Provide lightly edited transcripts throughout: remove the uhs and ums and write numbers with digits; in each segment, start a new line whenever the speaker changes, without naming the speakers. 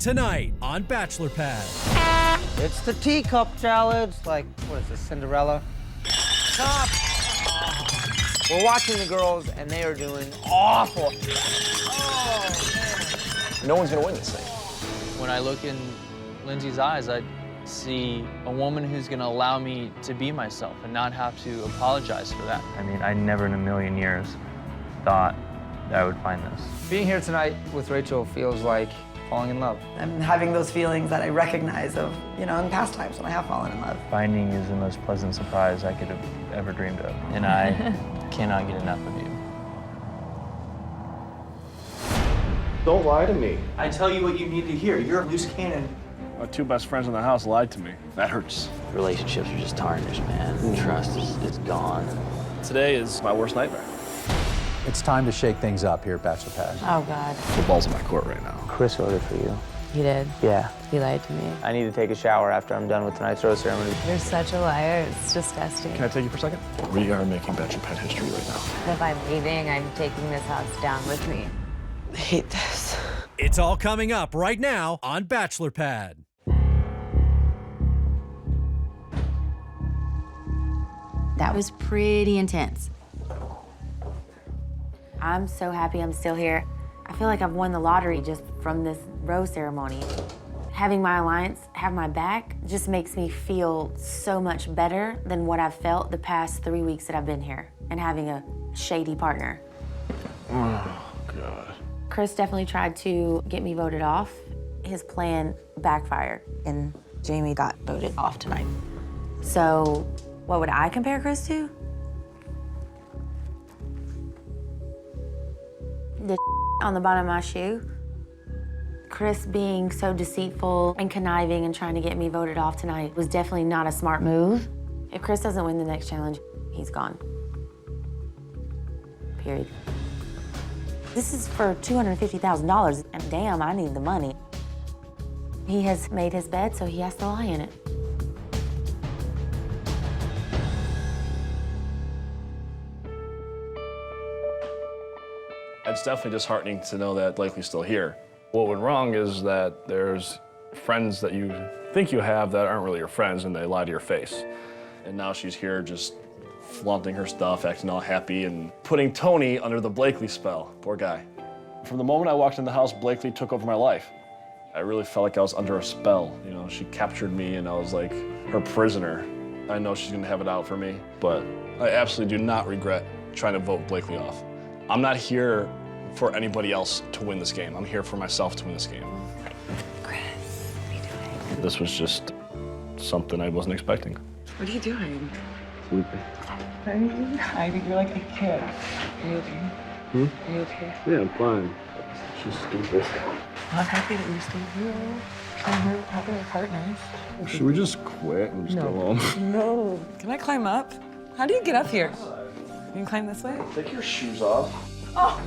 tonight on Bachelor Pad.
It's the teacup challenge. Like, what is this, Cinderella? Stop! We're watching the girls, and they are doing awful.
No one's gonna win this thing.
When I look in Lindsay's eyes, I see a woman who's gonna allow me to be myself and not have to apologize for that. I mean, I never in a million years thought that I would find this.
Being here tonight with Rachel feels like falling in love.
I'm having those feelings that I recognize of, in past times when I have fallen in love.
Finding is the most pleasant surprise I could have ever dreamed of, and I cannot get enough of you.
Don't lie to me.
I tell you what you need to hear. You're a loose cannon.
My two best friends in the house lied to me. That hurts.
Relationships are just tarnished, man. Trust is gone.
Today is my worst nightmare.
It's time to shake things up here at Bachelor Pad.
Oh, God.
The ball's in my court right now.
Chris voted for you.
He did.
Yeah.
He lied to me.
I need to take a shower after I'm done with tonight's rose ceremony.
You're such a liar. It's disgusting.
Can I take you for a second? We are making Bachelor Pad history right now.
If I'm leaving, I'm taking this house down with me. I hate this.
It's all coming up right now on Bachelor Pad.
That was pretty intense.
I'm so happy I'm still here. I feel like I've won the lottery just from this rose ceremony. Having my alliance have my back just makes me feel so much better than what I've felt the past 3 weeks that I've been here and having a shady partner.
Oh, God.
Chris definitely tried to get me voted off. His plan backfired, and Jamie got voted off tonight. So, what would I compare Chris to? The on the bottom of my shoe. Chris being so deceitful and conniving and trying to get me voted off tonight was definitely not a smart move. If Chris doesn't win the next challenge, he's gone. Period. This is for $250,000, and damn, I need the money. He has made his bed, so he has to lie in it.
It's definitely disheartening to know that Blakely's still here. What went wrong is that there's friends that you think you have that aren't really your friends, and they lie to your face. And now she's here just flaunting her stuff, acting all happy, and putting Tony under the Blakely spell. Poor guy. From the moment I walked in the house, Blakely took over my life. I really felt like I was under a spell. She captured me, and I was like her prisoner. I know she's gonna have it out for me, but I absolutely do not regret trying to vote Blakely off. I'm not here for anybody else to win this game. I'm here for myself to win this game.
Chris, what are you doing?
This was just something I wasn't expecting.
What are you doing?
Sleeping.
I think you're like a kid. Are you okay? Are you okay?
Yeah, I'm fine. She's stupid.
I'm happy that you're still here. I'm happy we're partners.
Should we just quit and just go home?
No. Can I climb up? How do you get up here? You can climb this way?
Take your shoes off.
Oh!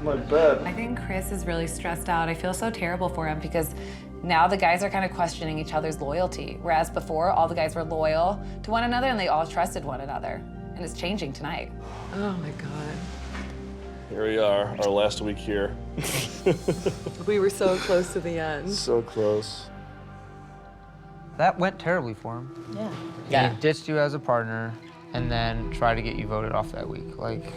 My bed.
I think Chris is really stressed out. I feel so terrible for him because now the guys are kind of questioning each other's loyalty, whereas before all the guys were loyal to one another and they all trusted one another. And it's changing tonight.
Oh my God.
Here we are, our last week here.
We were so close to the end.
So close.
That went terribly for him.
Yeah.
He ditched you as a partner and then tried to get you voted off that week. Like,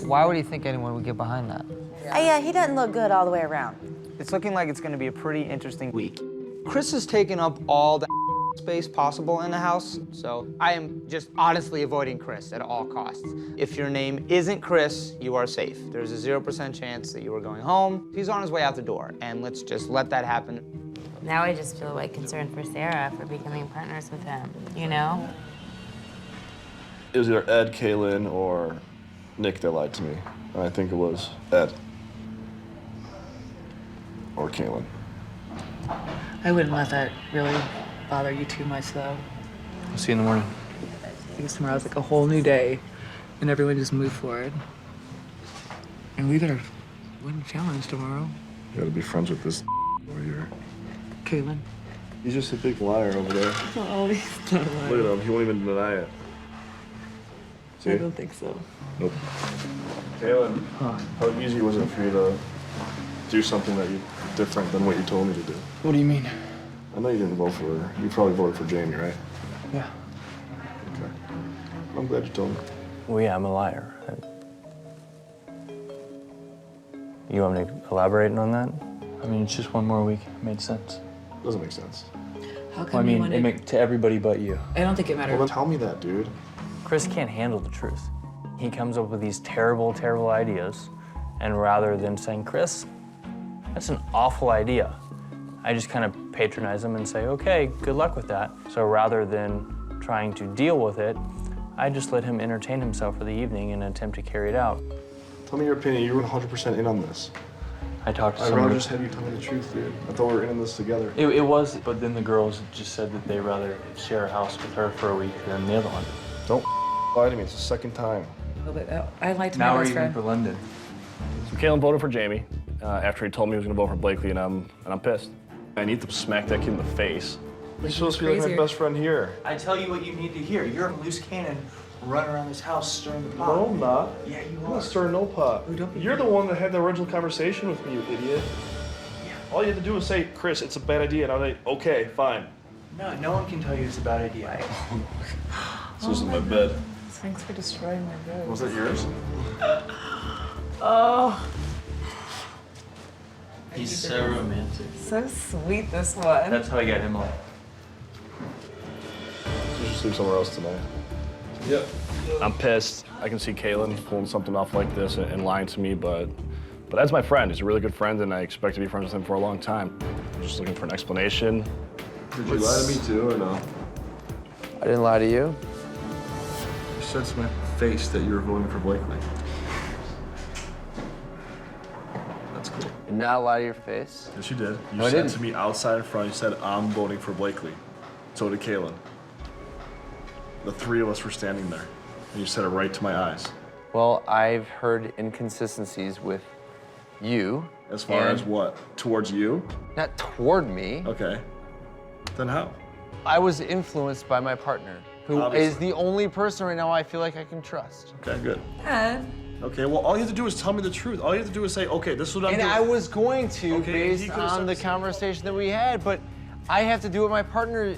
why would he think anyone would get behind that?
Yeah, he doesn't look good all the way around.
It's looking like it's gonna be a pretty interesting week. Chris has taken up all the space possible in the house, so I am just honestly avoiding Chris at all costs. If your name isn't Chris, you are safe. There's a 0% chance that you are going home. He's on his way out the door, and let's just let that happen.
Now I just feel like concerned for Sarah for becoming partners with him, you know?
It was either Ed, Kaylin, or Nick that lied to me. And I think it was Ed. Or Kaylin.
I wouldn't let that really bother you too much, though.
I'll see you in the morning.
Because tomorrow's like a whole new day, and everyone just move forward. And we gotta win the challenge tomorrow.
You gotta be friends with this warrior.
Kaylin.
He's just a big liar over there.
Oh, he's not lying.
Look at him, he won't even deny it. See?
I don't think so.
Nope. Kaylin, how easy was it for you to do something that you different than what you told me to do.
What do you mean?
I know you didn't vote for her. You probably voted for Jamie, right?
Yeah.
Okay. I'm glad you told me.
Well, yeah, I'm a liar. You want me to elaborate on that? I mean, it's just one more week. It made sense.
Doesn't make sense.
How come
Well, I mean,
you wanted...
it made to everybody but you.
I don't think it mattered.
Well, then tell me that, dude.
Chris can't handle the truth. He comes up with these terrible, terrible ideas, and rather than saying, Chris, that's an awful idea, I just kind of patronize him and say, okay, good luck with that. So rather than trying to deal with it, I just let him entertain himself for the evening and attempt to carry it out.
Tell me your opinion. You were 100% in on this.
I talked to
I'd
someone.
rather just have you tell me the truth, dude. I thought we were in this together.
It was, but then the girls just said that they'd rather share a house with her for a week than the other one.
Don't lie to me. It's the second time.
I lied to my
Now we're
best
even
friend.
for London.
So Kalen voted for Jamie after he told me he was going to vote for Blakely, and I'm pissed. I need to smack that kid in the face. You're supposed to be like my best friend here.
I tell you what you need to hear. You're a loose cannon running around this house stirring the pot.
No, I'm not.
Yeah, you
I'm
are.
not stirring no pot. You're the one that had the original conversation with me, you idiot. All you had to do was say, Chris, it's a bad idea, and I was like, okay, fine.
No one can tell you it's a bad idea.
This was in my bed.
Thanks for destroying my rose.
Was that yours?
Oh,
He's so romantic.
so sweet, this one.
That's how I got him off.
You should sleep somewhere else tonight. Yep. I'm pissed. I can see Kalen pulling something off like this and lying to me, but that's my friend. He's a really good friend, and I expect to be friends with him for a long time. I'm just looking for an explanation.
Did you lie to me too, or no?
I didn't lie to you.
You said to my face that you were voting for Blakely. That's cool.
Did not lie to your face.
Yes, you did. You
No, I
said
didn't.
to me outside in front, you said, I'm voting for Blakely. So did Kalen. The three of us were standing there, and you said it right to my eyes.
Well, I've heard inconsistencies with you.
As far as what? Towards you?
Not toward me.
Okay. Then how?
I was influenced by my partner, who
Obviously.
is the only person right now I feel like I can trust.
Okay, good.
Dad.
Okay, well, all you have to do is tell me the truth. All you have to do is say, okay, this is what I'm
And
doing.
I was going to,
Okay,
based
he could've
on
said
the
the same
conversation that we had, but I have to do what my partner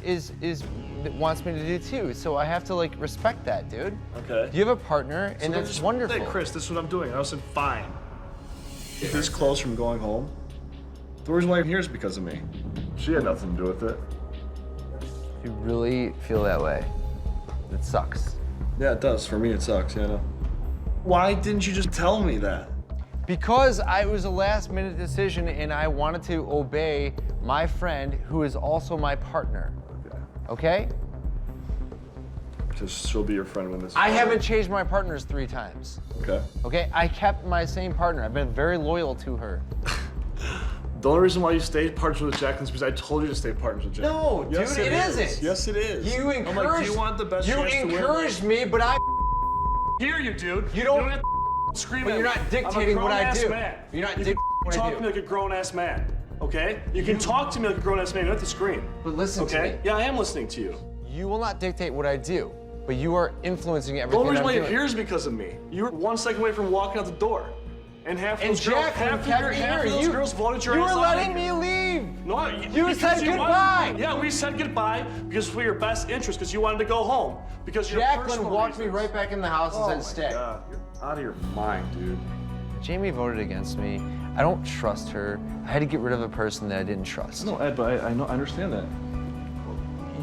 wants me to do too. So I have to like respect that, dude.
Okay.
You have a partner,
So
and
then
that's
just,
wonderful.
Hey, Chris, this is what I'm doing. I said, fine. This close from going home. The reason why I'm here is because of me. She had nothing to do with it.
If you really feel that way, it sucks.
Yeah, it does. For me, it sucks, yeah, I know. Why didn't you just tell me that?
Because it was a last-minute decision, and I wanted to obey my friend, who is also my partner. Okay?
Because she'll be your friend when this is
I
over.
haven't changed my partners 3 times.
Okay.
Okay? I kept my same partner. I've been very loyal to her.
The only reason why you stayed partners with Jacqueline is because I told you to stay partners with Jacqueline.
No,
Yes,
dude, it
is.
isn't.
Yes, it is.
You
I'm
encouraged.
like, do you want the best chance to win?
You encouraged me, but I.
Hear you, dude.
You don't
have to scream
But
at
you're
me.
not dictating
I'm a
what I
grown-ass
do.
Man.
You're not
You
dictating
can
what I
talk
do.
to me like a grown-ass man, okay? You can talk to me like a grown-ass man. You don't have to scream.
But listen to
Okay?
me.
Yeah, I am listening to you.
You will not dictate what I do, but you are influencing
The
everything
only reason
I'm
why you're
doing.
here is because of me. You were 1 second away from walking out the door. And half
And
those girls,
Jacqueline
half
kept
of
me
half
here.
of those girls voted your
You
ass
were
out of
letting
here.
me leave.
No,
You said goodbye.
Yeah, we said goodbye because for your best interest, because you wanted to go home. Because your
Jacqueline
personal
walked me
reasons.
right back in the house and said, stay.
God, you're out of your mind, dude.
Jamie voted against me. I don't trust her. I had to get rid of a person that I didn't trust.
No, Ed, but I know, I understand that.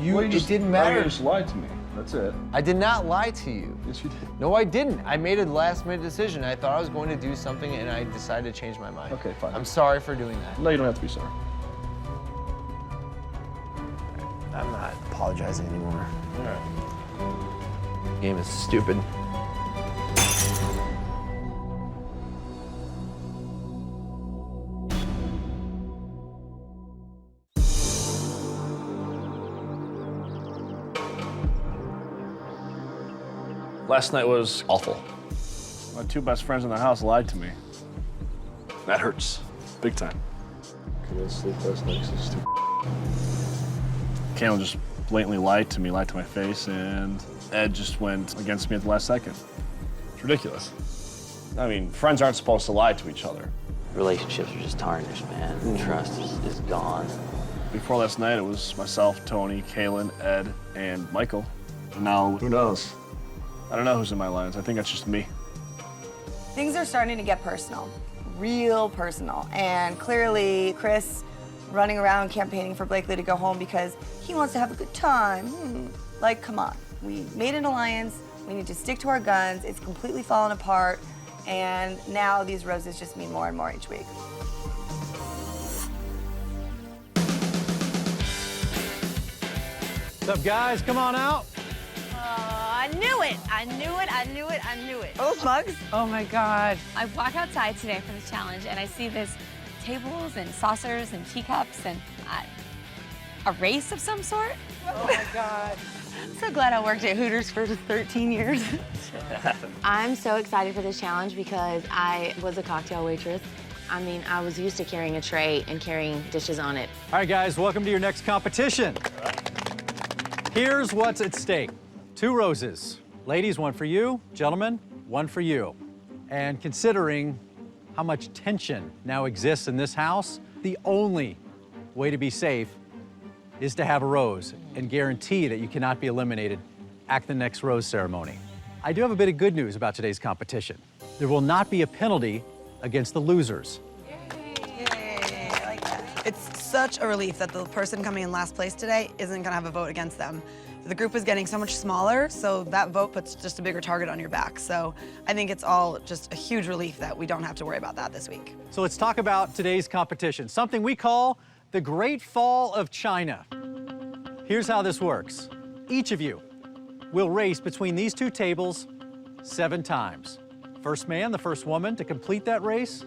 It didn't matter.
You just lied to me. That's it.
I did not lie to you.
Yes, you did.
No, I didn't. I made a last-minute decision. I thought I was going to do something, and I decided to change my mind.
Okay, fine.
I'm sorry for doing that.
No, you don't have to be sorry.
I'm not apologizing anymore.
All right.
Game is stupid.
Last night was awful. My 2 best friends in the house lied to me. That hurts. Big time.
Couldn't sleep last night 'cause it's stupid.
Kalen just blatantly lied to me, lied to my face, and Ed just went against me at the last second. It's ridiculous. I mean, friends aren't supposed to lie to each other.
relationships are just tarnished, man. Trust is gone.
Before last night, it was myself, Tony, Kaylin, Ed, and Michael. And now, who knows? I don't know who's in my lines. I think that's just me.
Things are starting to get personal, real personal. And clearly, Chris running around campaigning for Blakely to go home because he wants to have a good time. Like, come on. We made an alliance. We need to stick to our guns. It's completely fallen apart. And now these roses just mean more and more each week.
What's up, guys? Come on out.
I knew it. I knew it. I knew it. I knew it.
Those mugs?
Oh my God.
I walk outside today for the challenge and I see this tables and saucers and teacups and a race of some sort.
Oh my God.
I'm so glad I worked at Hooters for 13 years.
I'm so excited for this challenge because I was a cocktail waitress. I mean, I was used to carrying a tray and carrying dishes on it.
All right, guys, welcome to your next competition. Here's what's at stake. 2 roses. Ladies, 1 for you. Gentlemen, 1 for you. And considering how much tension now exists in this house, the only way to be safe is to have a rose and guarantee that you cannot be eliminated at the next rose ceremony. I do have a bit of good news about today's competition. There will not be a penalty against the losers.
Yay, I like that. It's such a relief that the person coming in last place today isn't gonna have a vote against them. The group is getting so much smaller, so that vote puts just a bigger target on your back. So I think it's all just a huge relief that we don't have to worry about that this week.
So let's talk about today's competition, something we call the Great Fall of China. Here's how this works. Each of you will race between these 2 tables 7 times. First man, the first woman to complete that race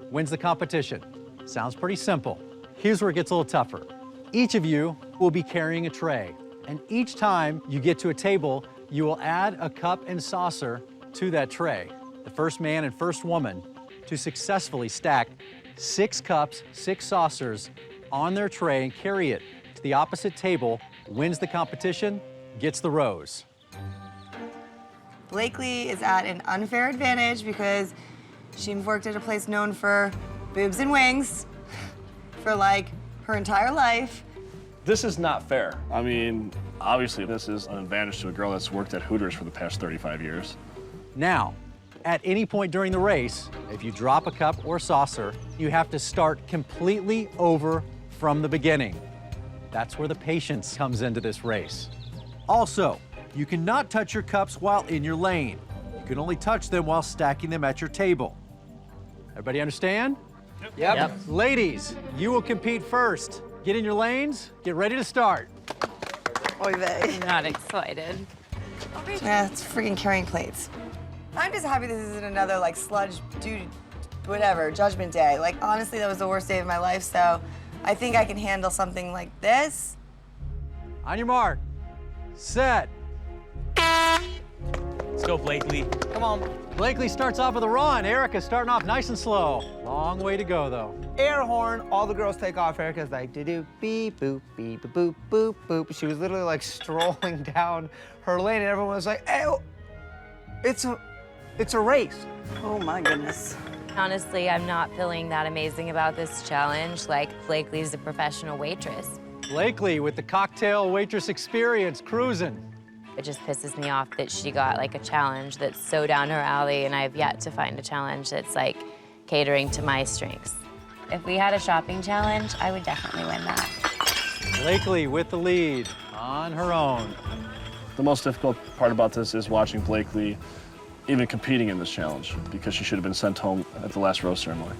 wins the competition. Sounds pretty simple. Here's where it gets a little tougher. Each of you will be carrying a tray, and each time you get to a table, you will add a cup and saucer to that tray. The first man and first woman to successfully stack 6 cups, 6 saucers on their tray and carry it to the opposite table wins the competition, gets the rose.
Blakely is at an unfair advantage because she worked at a place known for boobs and wings for like her entire life.
This is not fair. I mean, obviously this is an advantage to a girl that's worked at Hooters for the past 35 years.
Now, at any point during the race, if you drop a cup or saucer, you have to start completely over from the beginning. That's where the patience comes into this race. Also, you cannot touch your cups while in your lane. You can only touch them while stacking them at your table. Everybody understand?
Yep.
Ladies, you will compete first. Get in your lanes, get ready to start.
Oy vey.
Not excited.
Yeah, it's freaking carrying plates. I'm just happy this isn't another like sludge, dude, whatever, judgment day. Like honestly, that was the worst day of my life, so I think I can handle something like this.
On your mark, set.
Let's go, Blakely.
Come on.
Blakely starts off with a run. Erica starting off nice and slow. Long way to go, though.
Air horn, all the girls take off. Erica's like, do-do, beep, boop, beep, boop, boop, boop. She was literally like strolling down her lane and everyone was like, hey, it's a race.
Oh my goodness.
Honestly, I'm not feeling that amazing about this challenge. Like, Blakely's a professional waitress.
Blakely with the cocktail waitress experience, cruising.
It just pisses me off that she got like a challenge that's so down her alley, and I've yet to find a challenge that's like catering to my strengths. If we had a shopping challenge, I would definitely win that.
Blakely with the lead on her own.
The most difficult part about this is watching Blakely even competing in this challenge because she should have been sent home at the last rose ceremony.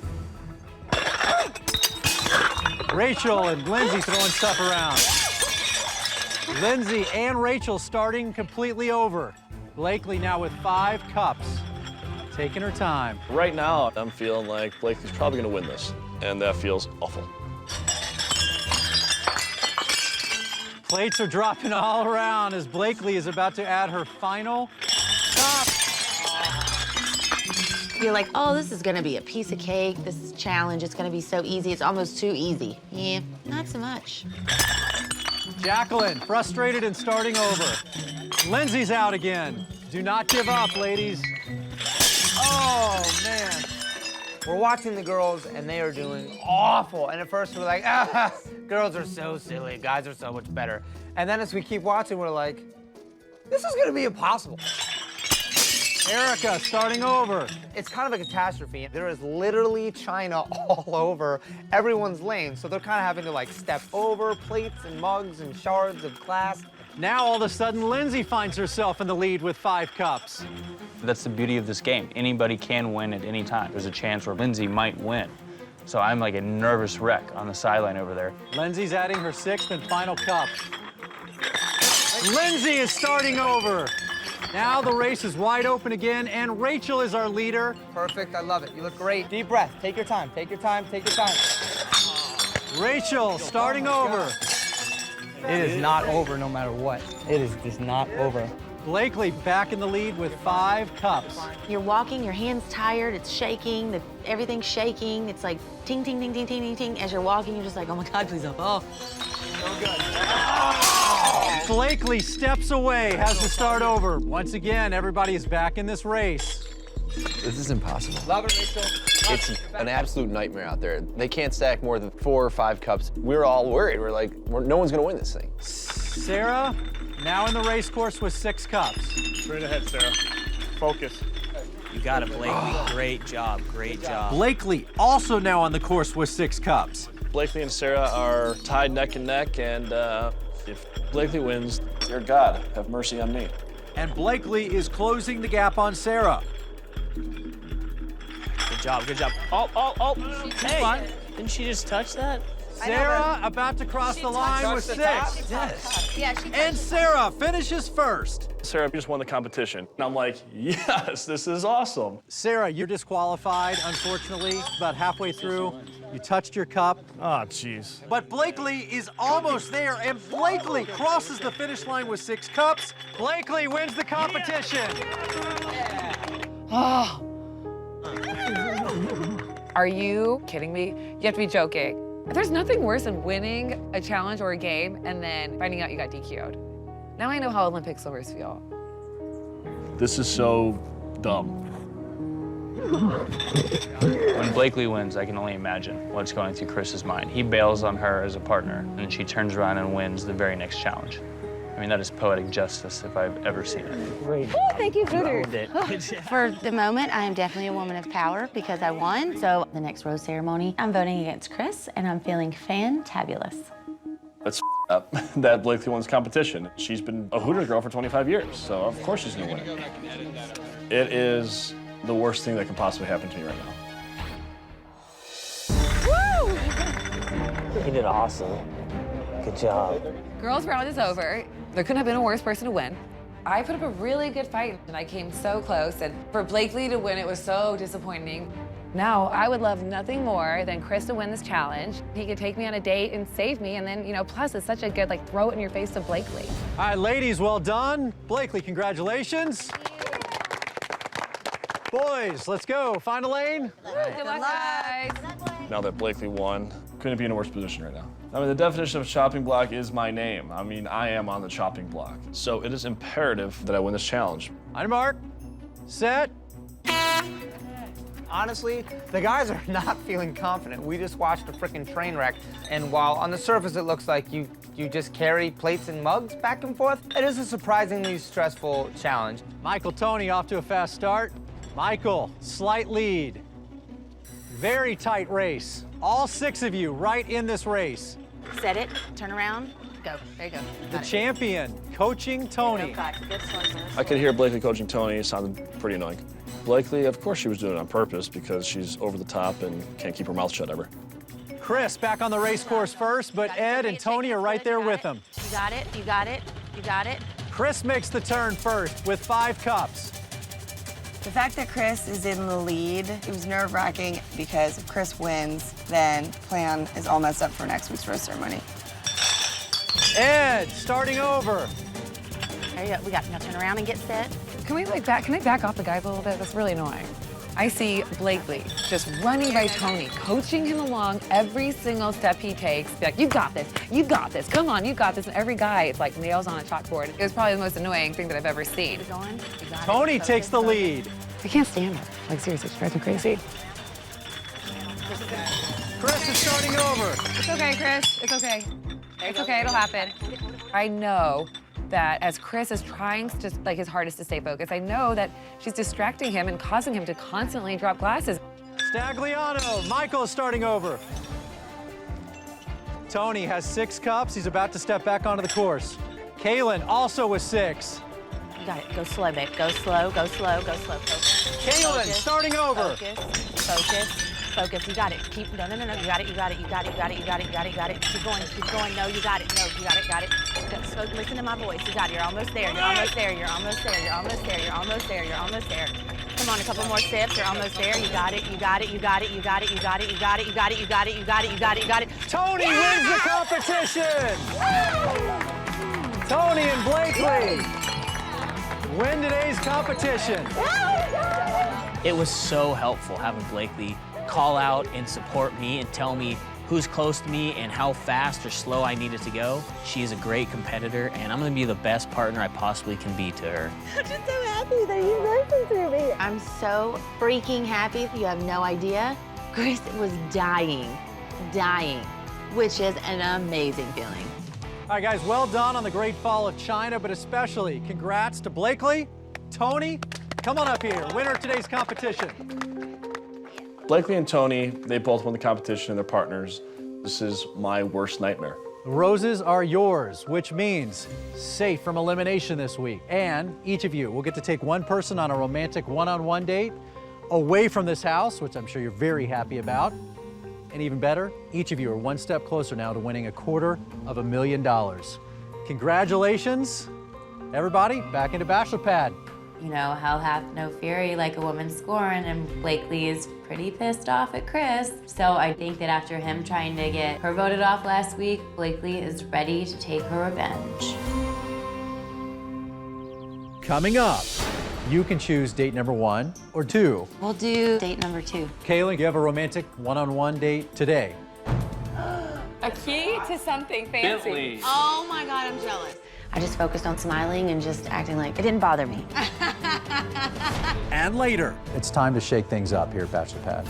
Rachel and Lindsay throwing stuff around. Lindsay and Rachel starting completely over. Blakely now with 5 cups, taking her time.
Right now, I'm feeling like Blakely's probably gonna win this, and that feels awful.
Plates are dropping all around as Blakely is about to add her final cup.
You're like, oh, this is gonna be a piece of cake. This is a challenge. It's gonna be so easy. It's almost too easy. Yeah, not so much.
Jacqueline, frustrated and starting over. Lindsay's out again. Do not give up, ladies. Oh, man.
We're watching the girls, and they are doing awful. And at first, we're like, ah, girls are so silly. Guys are so much better. And then as we keep watching, we're like, this is gonna be impossible.
Erica starting over.
It's kind of a catastrophe. There is literally china all over everyone's lane, so they're kind of having to like step over plates and mugs and shards of glass.
Now all of a sudden, Lindsay finds herself in the lead with 5 cups.
That's the beauty of this game. Anybody can win at any time. There's a chance where Lindsay might win. So I'm like a nervous wreck on the sideline over there.
Lindsay's adding her 6th and final cup. Lindsay is starting over. Now the race is wide open again, and Rachel is our leader.
Perfect, I love it. You look great. Deep breath, take your time, take your time, take your time.
Rachel starting over.
It is not over no matter what. It is just not over.
Blakely back in the lead with 5 cups.
You're walking, your hand's tired, it's shaking, everything's shaking. It's like ting, ting, ting, ting, ting, ting, ting. As you're walking, you're just like, oh my God, please up. Oh.
Blakely steps away, has to start over. Once again, everybody is back in this race.
This is impossible.
Love it, Rachel.
It's an absolute nightmare out there. They can't stack more than 4 or 5 cups. We're all worried. We're like, no one's gonna win this thing.
Sarah, now in the race course with 6 cups.
Straight ahead, Sarah. Focus.
You got it, Blakely. Great job, great job.
Blakely also now on the course with 6 cups.
Blakely and Sarah are tied neck and neck, and if Blakely wins, dear God, have mercy on me.
And Blakely is closing the gap on Sarah.
Good job, good job. Oh. Hey, didn't she just touch that?
Sarah about to cross the line with 6.
Yes. Yeah, she
And Sarah finishes first.
Sarah just won the competition. And I'm like, yes, this is awesome.
Sarah, you're disqualified, unfortunately. About halfway through, you touched your cup.
Oh, jeez.
But Blakely is almost there, and Blakely crosses the finish line with 6 cups. Blakely wins the competition.
Oh. Are you kidding me? You have to be joking. There's nothing worse than winning a challenge or a game and then finding out you got DQ'd. Now I know how Olympic swimmers feel.
This is so dumb.
When Blakely wins, I can only imagine what's going through Chris's mind. He bails on her as a partner, and she turns around and wins the very next challenge. I mean, that is poetic justice if I've ever seen it.
Great.
Oh, thank you, Junior.
For the moment, I am definitely a woman of power because I won. So the next rose ceremony, I'm voting against Chris, and I'm feeling fantabulous.
That's up that Blakely wins competition. She's been a Hooters girl for 25 years, so of course she's gonna win it. It is the worst thing that could possibly happen to me right now.
You did awesome. Good job.
Girls' round is over. There couldn't have been a worse person to win. I put up a really good fight, and I came so close. And for Blakely to win, it was so disappointing. Now, I would love nothing more than Chris to win this challenge. He could take me on a date and save me, and then, you know, plus it's such a good, like, throw it in your face to Blakely.
All right, ladies, well done. Blakely, congratulations. Boys, let's go. Find a lane.
Good luck, guys.
Now that Blakely won, couldn't be in a worse position right now. I mean, the definition of chopping block is my name. I mean, I am on the chopping block. So it is imperative that I win this challenge.
On your mark, set.
Honestly, the guys are not feeling confident. We just watched a freaking train wreck, and while on the surface it looks like you just carry plates and mugs back and forth, it is a surprisingly stressful challenge.
Michael Tony off to a fast start. Michael, slight lead. Very tight race. All 6 of you right in this race.
Set it, turn around, go. There you go.
The champion, coaching Tony.
I could hear Blakely coaching Tony. It sounded pretty annoying. Blakely, of course she was doing it on purpose because she's over the top and can't keep her mouth shut ever.
Chris back on the race course first, but Ed and Tony are right there with him.
You got it, you got it, you got it.
Chris makes the turn first with 5 cups.
The fact that Chris is in the lead, it was nerve-wracking because if Chris wins, then plan is all messed up for next week's rose ceremony.
Ed, starting over.
There you go. We got now turn around and get set.
Can I back off the guys a little bit? That's really annoying. I see Blakely just running by Tony, coaching him along every single step he takes. Be like, you got this, come on, you got this. And every guy, it's like nails on a chalkboard. It was probably the most annoying thing that I've ever seen.
Tony takes the lead.
I can't stand her. Like, seriously, she drives me crazy.
Chris is starting over.
It's okay, Chris. It's okay. It's okay, it'll happen. I know that as Chris is trying to, like, his hardest to stay focused, I know that she's distracting him and causing him to constantly drop glasses.
Stagliano, Michael is starting over. Tony has 6 cups. He's about to step back onto the course. Kaylin also with 6.
You got it. Go slow, babe. Go slow, go slow, go slow. Focus.
Kaylin starting over.
Focus. You got it. Keep, no. You got it. You got it. Keep going. No, you got it. No, you got it. So listen to my voice. You got it. You're almost there. You're almost there. Come on, a couple more sips. You're almost there. You got it.
Tony wins the competition. Tony and Blakely win today's competition.
It was so helpful having Blakely call out and support me and tell me who's close to me and how fast or slow I needed to go. She's a great competitor, and I'm gonna be the best partner I possibly can be to her.
I'm just so happy that you listened to me. I'm so freaking happy. You have no idea. Chris was dying, which is an amazing feeling.
All right, guys, well done on the great fall of China, but especially congrats to Blakely, Tony. Come on up here, winner of today's competition.
Blakely and Tony, they both won the competition and they're partners. This is my worst nightmare.
The roses are yours, which means safe from elimination this week. And each of you will get to take one person on a romantic one-on-one date away from this house, which I'm sure you're very happy about. And even better, each of you are one step closer now to winning $250,000. Congratulations, everybody, back into Bachelor Pad.
You know, hell hath no fury like a woman scorned, and Blakely is pretty pissed off at Chris. So I think that after him trying to get her voted off last week, Blakely is ready to take her revenge.
Coming up, you can choose date number 1 or 2.
We'll do date number 2.
Kaylin, you have a romantic one-on-one date today.
A key to something fancy.
Bentley.
Oh my God, I'm jealous. I just focused on smiling and just acting like it didn't bother me.
And later,
It's time to shake things up here at Bachelor Pad.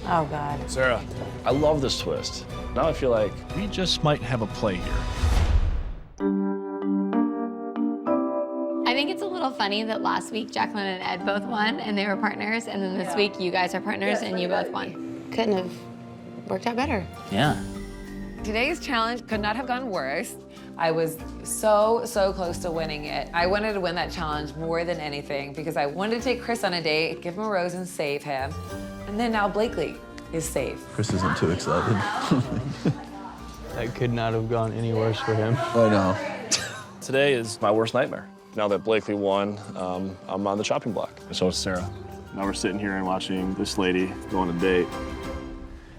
Oh God.
Sarah, I love this twist. Now I feel like we just might have a play here.
I think it's a little funny that last week Jacqueline and Ed both won and they were partners, and then this week you guys are partners and you both won.
Couldn't have worked out better.
Yeah.
Today's challenge could not have gone worse. I was so close to winning it. I wanted to win that challenge more than anything because I wanted to take Chris on a date, give him a rose and save him. And then now Blakely is safe.
Chris isn't too excited.
That could not have gone any worse for him.
I know.
Today is my worst nightmare. Now that Blakely won, I'm on the chopping block. So is Sarah. Now we're sitting here and watching this lady go on a date.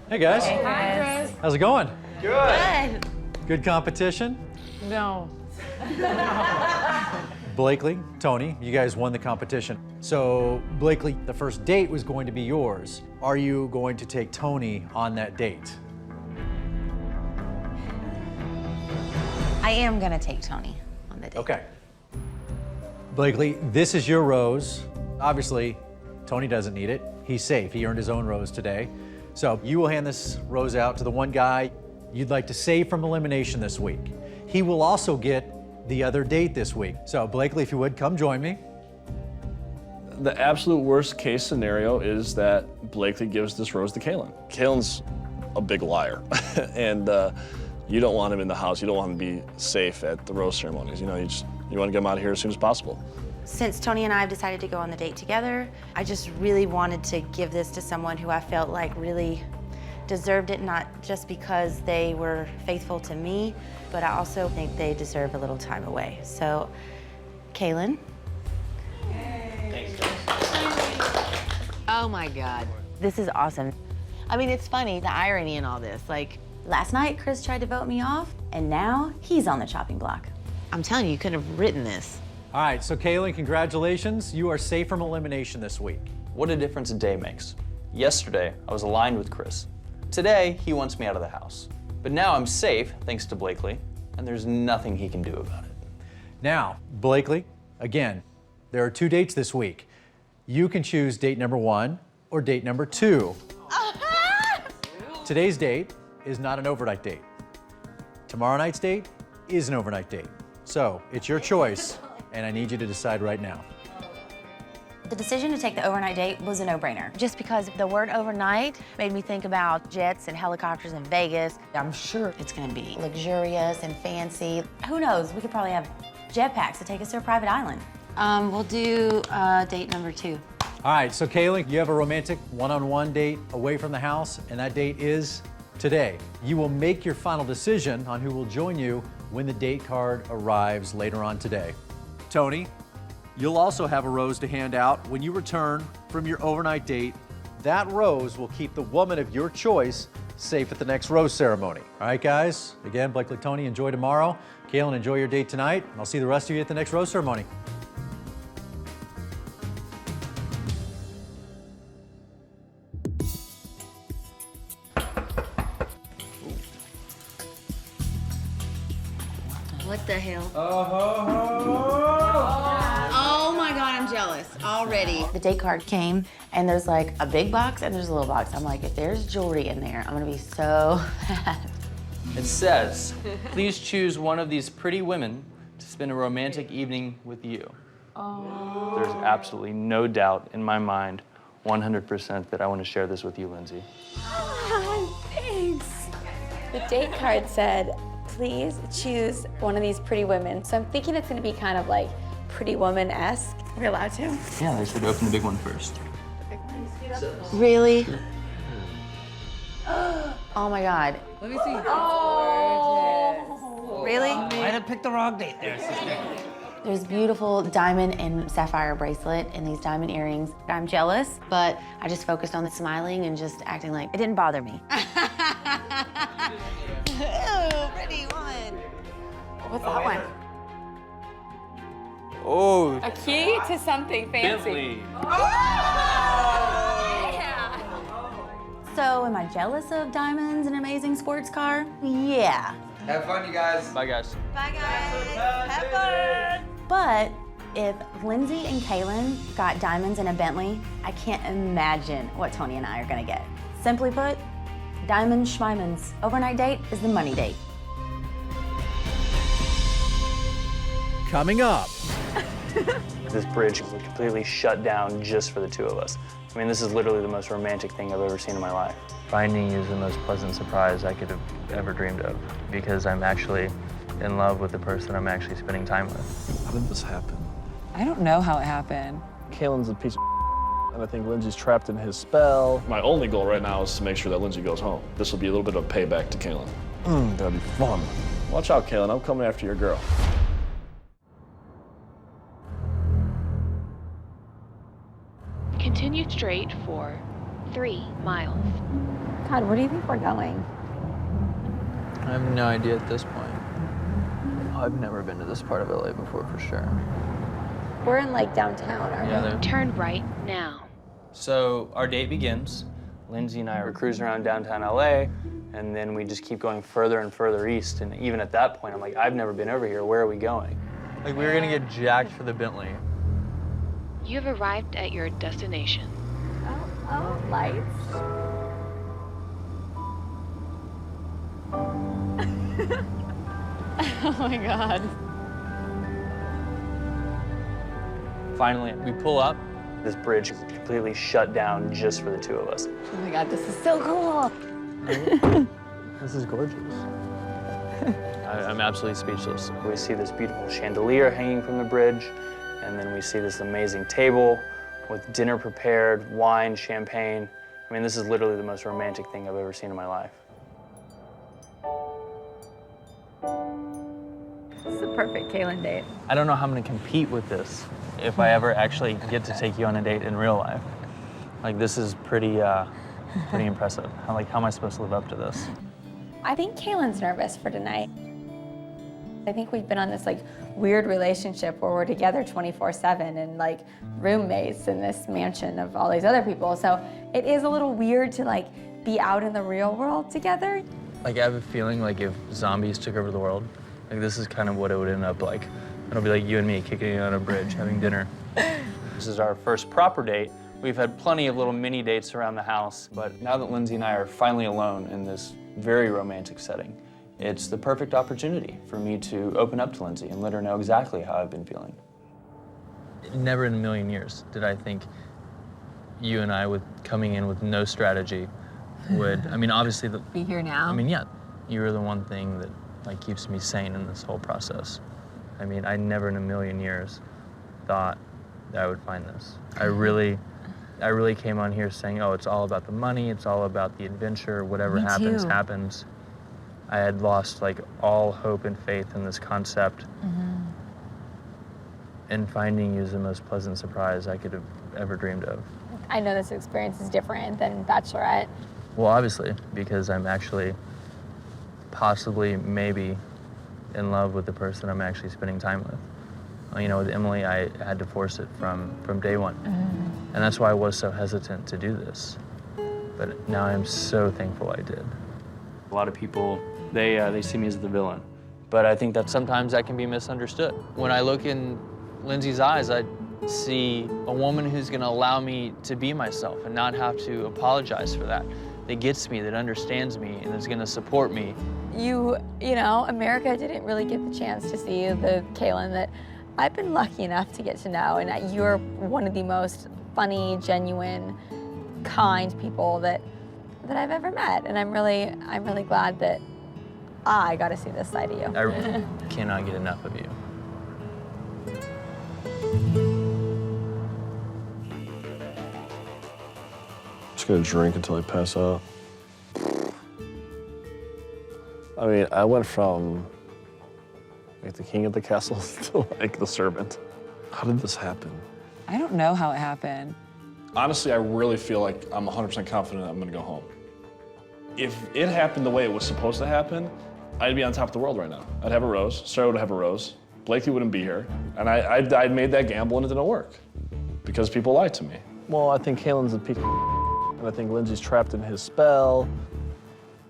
hey guys.
Hi, Chris.
How's it going?
Good.
Good competition?
No.
Blakely, Tony, you guys won the competition. So Blakely, the first date was going to be yours. Are you going to take Tony on that date?
I am gonna take Tony on the date.
Okay. Blakely, this is your rose. Obviously, Tony doesn't need it. He's safe. He earned his own rose today. So you will hand this rose out to the one guy you'd like to save from elimination this week. He will also get the other date this week. So Blakely, if you would, come join me.
The absolute worst case scenario is that Blakely gives this rose to Kaylin. Kaylin's a big liar, and you don't want him in the house. You don't want him to be safe at the rose ceremonies. You know, you want to get him out of here as soon as possible.
Since Tony and I have decided to go on the date together, I just really wanted to give this to someone who I felt like really deserved it, not just because they were faithful to me, but I also think they deserve a little time away. So, Kaylin. Oh my God. This is awesome. I mean, it's funny, the irony in all this. Like, last night, Chris tried to vote me off, and now he's on the chopping block. I'm telling you, you couldn't have written this.
All right, so Kaylin, congratulations. You are safe from elimination this week.
What a difference a day makes. Yesterday, I was aligned with Chris. Today, he wants me out of the house. But now I'm safe, thanks to Blakely, and there's nothing he can do about it.
Now, Blakely, again, there are 2 dates this week. You can choose date number 1 or date number 2. Today's date is not an overnight date. Tomorrow night's date is an overnight date. So it's your choice, and I need you to decide right now.
The decision to take the overnight date was a no-brainer. Just because the word overnight made me think about jets and helicopters in Vegas. I'm sure it's gonna be luxurious and fancy. Who knows, we could probably have jetpacks to take us to a private island.
We'll do date number 2.
All right, so Kaylin, you have a romantic one-on-one date away from the house, and that date is today. You will make your final decision on who will join you when the date card arrives later on today. Tony, you'll also have a rose to hand out when you return from your overnight date. That rose will keep the woman of your choice safe at the next rose ceremony. All right, guys? Again, Blakely, Tony, enjoy tomorrow. Kaylin, enjoy your date tonight. I'll see the rest of you at the next rose ceremony.
What the hell? Oh my God, I'm jealous already. The date card came, and there's like a big box and there's a little box. I'm like, if there's jewelry in there, I'm gonna be so mad.
It says, please choose one of these pretty women to spend a romantic evening with you.
Oh.
There's absolutely no doubt in my mind, 100%, that I want to share this with you, Lindsay.
Thanks. The date card said, please choose one of these pretty women. So I'm thinking it's gonna be kind of like Pretty Woman-esque. Are we allowed to?
Yeah, they said open the big one first.
Really? Oh my God.
Let me see.
Oh. Really?
Might have picked the wrong date there, sister.
There's beautiful diamond and sapphire bracelet and these diamond earrings. I'm jealous, but I just focused on the smiling and just acting like it didn't bother me. Ew, pretty woman.
What's that one?
Oh.
A key to something fancy.
Bentley.
Yeah.
So am I jealous of diamonds and an amazing sports car? Yeah.
Have fun, you guys.
Bye, guys.
Bye, guys. Have fun. But if Lindsay and Kaylin got diamonds and a Bentley, I can't imagine what Tony and I are gonna get. Simply put, diamonds, schmimans. Overnight date is the money date.
Coming up.
This bridge was completely shut down just for the two of us. I mean, this is literally the most romantic thing I've ever seen in my life. Finding you is the most pleasant surprise I could have ever dreamed of, because I'm actually in love with the person I'm actually spending time with.
How did this happen?
I don't know how it happened.
Kaylin's a piece of and I think Lindsay's trapped in his spell. My only goal right now is to make sure that Lindsay goes home. This will be a little bit of payback to Kaylin. That'll be fun. Watch out, Kaylin. I'm coming after your girl.
Continue straight for 3 miles.
God, where do you think we're going?
I have no idea at this point. I've never been to this part of LA before, for sure.
We're in like downtown, aren't we?
Turn right now.
So our date begins. Lindsay and I are cruising around downtown LA, and then we just keep going further and further east. And even at that point, I'm like, I've never been over here. Where are we going? Like, we were gonna get jacked for the Bentley.
You've arrived at your destination.
Oh, lights. Oh my God.
Finally, we pull up. This bridge is completely shut down just for the two of us.
Oh my God, this is so cool.
This is gorgeous. I'm absolutely speechless. We see this beautiful chandelier hanging from the bridge, and then we see this amazing table with dinner prepared, wine, champagne. I mean, this is literally the most romantic thing I've ever seen in my life.
This is a perfect Kaylin date.
I don't know how I'm gonna compete with this if I ever actually get to take you on a date in real life. Like, this is pretty impressive. How am I supposed to live up to this?
I think Kaylin's nervous for tonight. I think we've been on this like weird relationship where we're together 24/7 and like roommates in this mansion of all these other people. So it is a little weird to like be out in the real world together.
Like, I have a feeling like if zombies took over the world, like this is kind of what it would end up like. It'll be like you and me kicking it on a bridge, having dinner. This is our first proper date
We've had plenty of little mini dates around the house, but now that Lindsay and I are finally alone in this very romantic setting, it's the perfect opportunity for me to open up to Lindsay and let her know exactly how I've been feeling.
Never in a million years did I think you and I, with coming in with no strategy, would, I mean, obviously
Be here now?
I mean, yeah, you were the one thing that like keeps me sane in this whole process. I mean, I never in a million years thought that I would find this. I really came on here saying, oh, it's all about the money, it's all about the adventure, whatever
Me
happens,
too.
happens. I had lost like all hope and faith in this concept. And finding you is the most pleasant surprise I could have ever dreamed of.
I know this experience is different than Bachelorette.
Well, obviously, because I'm actually possibly, maybe, in love with the person I'm actually spending time with. You know, with Emily, I had to force it from day one. And that's why I was so hesitant to do this. But now I'm so thankful I did.
A lot of people, they see me as the villain, but I think that sometimes that can be misunderstood.
When I look in Lindsay's eyes, I see a woman who's gonna allow me to be myself and not have to apologize for that. That gets me, that understands me, and is gonna support me.
You know, America didn't really get the chance to see the Kaylin that I've been lucky enough to get to know, and you're one of the most funny, genuine, kind people that I've ever met, and I'm really glad that I got to see this side of you.
I cannot get enough of you.
Just gonna drink until I pass out. I mean, I went from like the king of the castle to like the servant. How did this happen?
I don't know how it happened.
Honestly, I really feel like I'm 100% confident I'm gonna go home. If it happened the way it was supposed to happen, I'd be on top of the world right now. I'd have a rose, Sarah would have a rose, Blakely wouldn't be here, and I'd made that gamble and it didn't work because people lied to me. Well, I think Kaylin's a piece of and I think Lindsay's trapped in his spell.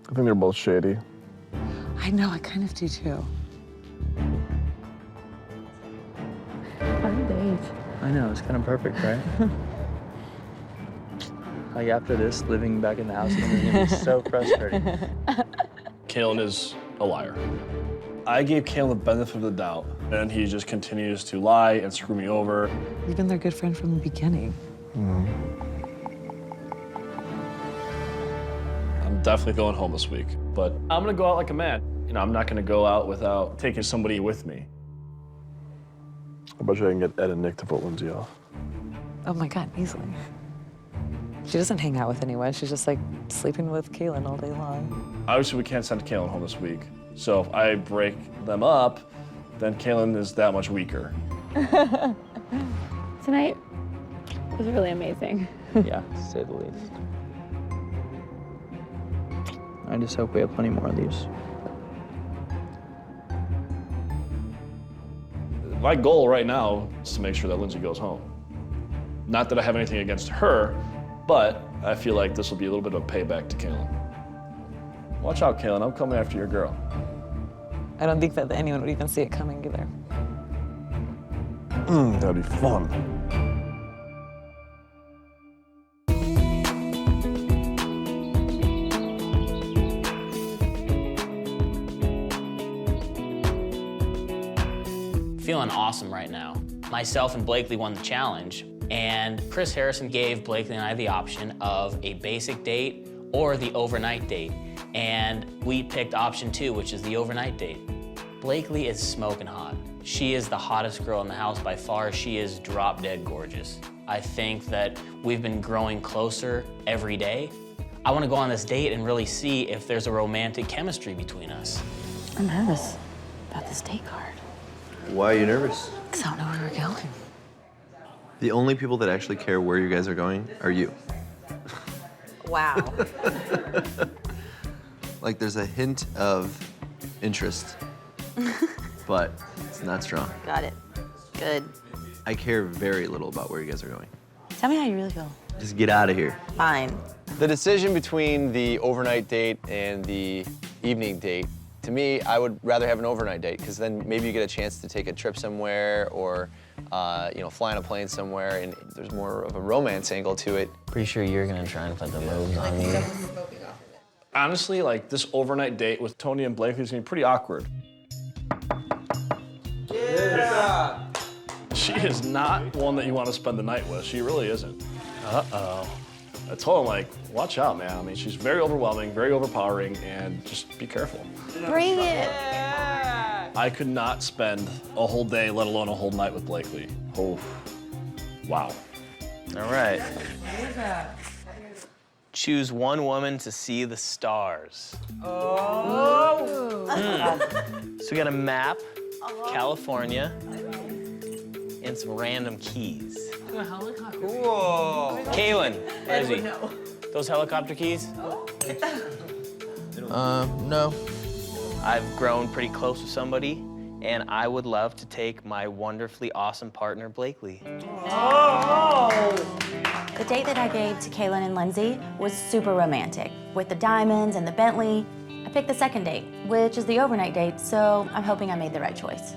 I think they're both shady.
I know, I kind of do too. Fun date.
I know, it's kind of perfect, right? Like after this, living back in the house is gonna be so frustrating.
Kaylin is a liar. I gave Kaylin the benefit of the doubt, and he just continues to lie and screw me over.
You've been their good friend from the beginning.
I'm definitely going home this week, but I'm gonna go out like a man. You know, I'm not gonna go out without taking somebody with me.
I bet you I can get Ed and Nick to vote Lindsay off.
Oh my God, easily. She doesn't hang out with anyone. She's just like sleeping with Kaylin all day long.
Obviously, we can't send Kaylin home this week, so if I break them up, then Kaylin is that much weaker.
Tonight was really amazing.
Yeah, to say the least. I just hope we have plenty more of these.
My goal right now is to make sure that Lindsay goes home. Not that I have anything against her, but I feel like this will be a little bit of a payback to Kaylin. Watch out, Kaylin, I'm coming after your girl.
I don't think that anyone would even see it coming either.
That'd be fun.
Feeling awesome right now. Myself and Blakely won the challenge, and Chris Harrison gave Blakely and I the option of a basic date or the overnight date. And we picked option 2, which is the overnight date. Blakely is smoking hot. She is the hottest girl in the house by far. She is drop dead gorgeous. I think that we've been growing closer every day. I want to go on this date and really see if there's a romantic chemistry between us.
I'm nervous about this date card.
Why are you nervous?
Because I don't know where we're going.
The only people that actually care where you guys are going are you.
Wow.
Like, there's a hint of interest, but it's not strong.
Got it. Good.
I care very little about where you guys are going.
Tell me how you really feel.
Just get out of here.
Fine.
The decision between the overnight date and the evening date, to me, I would rather have an overnight date because then maybe you get a chance to take a trip somewhere or you know, flying a plane somewhere, and there's more of a romance angle to it.
Pretty sure you're gonna try and put the moves on me.
Honestly, like, this overnight date with Tony and Blakely is gonna be pretty awkward.
Yeah.
She is not one that you want to spend the night with. She really isn't.
Uh-oh.
I told him, like, watch out, man. I mean, she's very overwhelming, very overpowering, and just be careful.
Bring it.
I could not spend a whole day, let alone a whole night with Blakely. Oh, wow.
All right. Choose one woman to see the stars.
Oh.
So we got a map, California, and some random keys.
Cool.
Kaylin, where is he? Those helicopter keys?
No.
I've grown pretty close with somebody, and I would love to take my wonderfully awesome partner, Blakely.
The date that I gave to Kaylin and Lindsay was super romantic. With the diamonds and the Bentley, I picked the second date, which is the overnight date, so I'm hoping I made the right choice.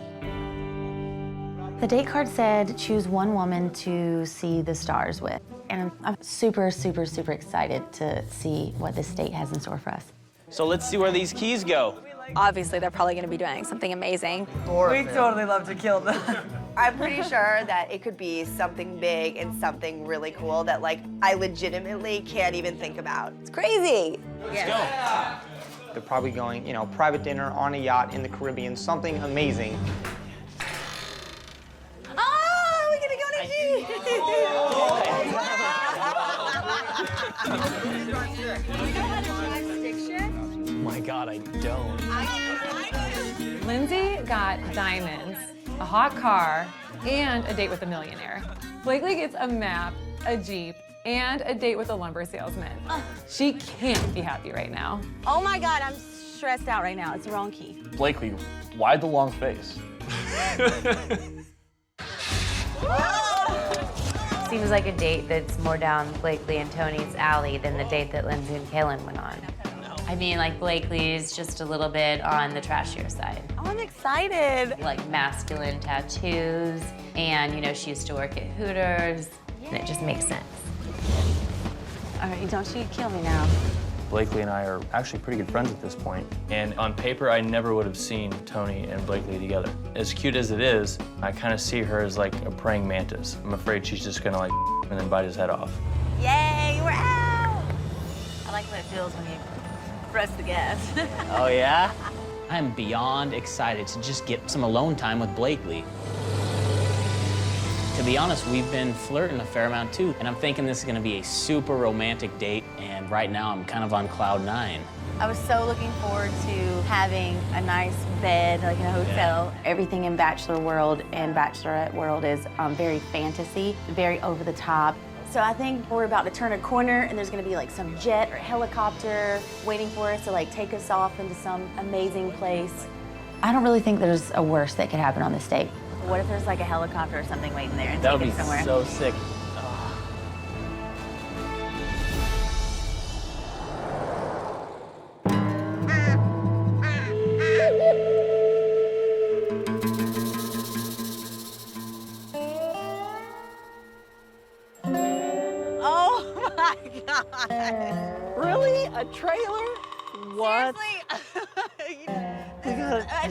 The date card said, choose one woman to see the stars with. And I'm super, super, super excited to see what this date has in store for us.
So let's see where these keys go.
Obviously, they're probably going to be doing something amazing.
We totally love to kill them. I'm pretty sure that it could be something big and something really cool that, like, I legitimately can't even think about. It's crazy.
Let's go.
They're probably going, you know, private dinner on a yacht in the Caribbean, something amazing.
Oh, we're gonna go to
Oh my God, I don't.
Lindsay got diamonds, a hot car, and a date with a millionaire. Blakely gets a map, a Jeep, and a date with a lumber salesman. She can't be happy right now.
Oh my God, I'm stressed out right now. It's the wrong key.
Blakely, why the long face?
Seems like a date that's more down Blakely and Tony's alley than the date that Lindsay and Kaylin went on. I mean, like, Blakely's just a little bit on the trashier side.
Oh, I'm excited.
Like masculine tattoos, and you know, she used to work at Hooters, and it just makes sense.
All right, don't you kill me now.
Blakely and I are actually pretty good friends at this point. And on paper, I never would have seen Tony and Blakely together. As cute as it is, I kind of see her as like a praying mantis. I'm afraid she's just gonna like and then bite his head off.
Yay, we're out. I like what it feels when you press the gas.
Oh, yeah? I'm beyond excited to just get some alone time with Blakely. To be honest, we've been flirting a fair amount too, and I'm thinking this is gonna be a super romantic date, and right now I'm kind of on cloud 9.
I was so looking forward to having a nice bed, like in a hotel. Everything in Bachelor world and Bachelorette world is very fantasy, very over the top. So I think we're about to turn a corner and there's gonna be like some jet or helicopter waiting for us to like take us off into some amazing place. I don't really think there's a worse that could happen on this date. What if there's like a helicopter or something waiting there and
That would
take
be
us somewhere?
so sick.
Oh my God.
Really? A trailer? What?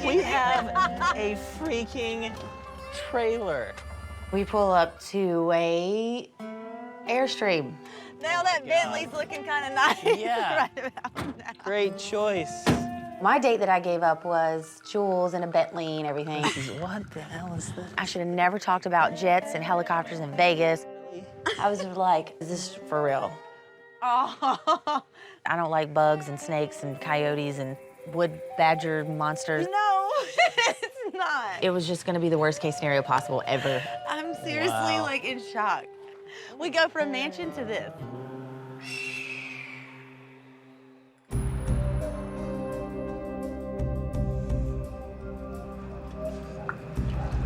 We have a freaking trailer.
We pull up to a Airstream.
Now that Bentley's looking kind of nice.
Yeah.
Right about now.
Great choice.
My date that I gave up was Jules and a Bentley and everything.
What the hell is this?
I should have never talked about jets and helicopters in Vegas. I was just like, is this for real?
Oh.
I don't like bugs and snakes and coyotes and wood badger monsters.
No, it's not.
It was just gonna be the worst case scenario possible ever.
I'm seriously like in shock. We go from mansion to this.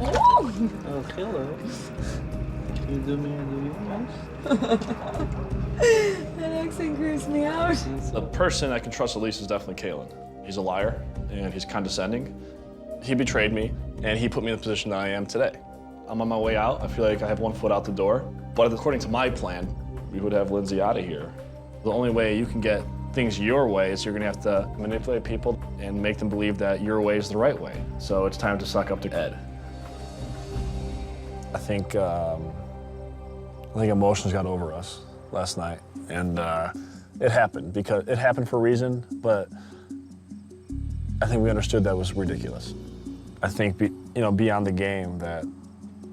Oh, hello. Can you do me a
That accent creeps me out.
The person I can trust the least is definitely Kaylin. He's a liar, and he's condescending. He betrayed me, and he put me in the position that I am today. I'm on my way out. I feel like I have one foot out the door. But according to my plan, we would have Lindsay out of here. The only way you can get things your way is you're gonna have to manipulate people and make them believe that your way is the right way. So it's time to suck up to Ed. I think emotions got over us last night, and it happened because it happened for a reason, but I think we understood that was ridiculous. I think, beyond the game, that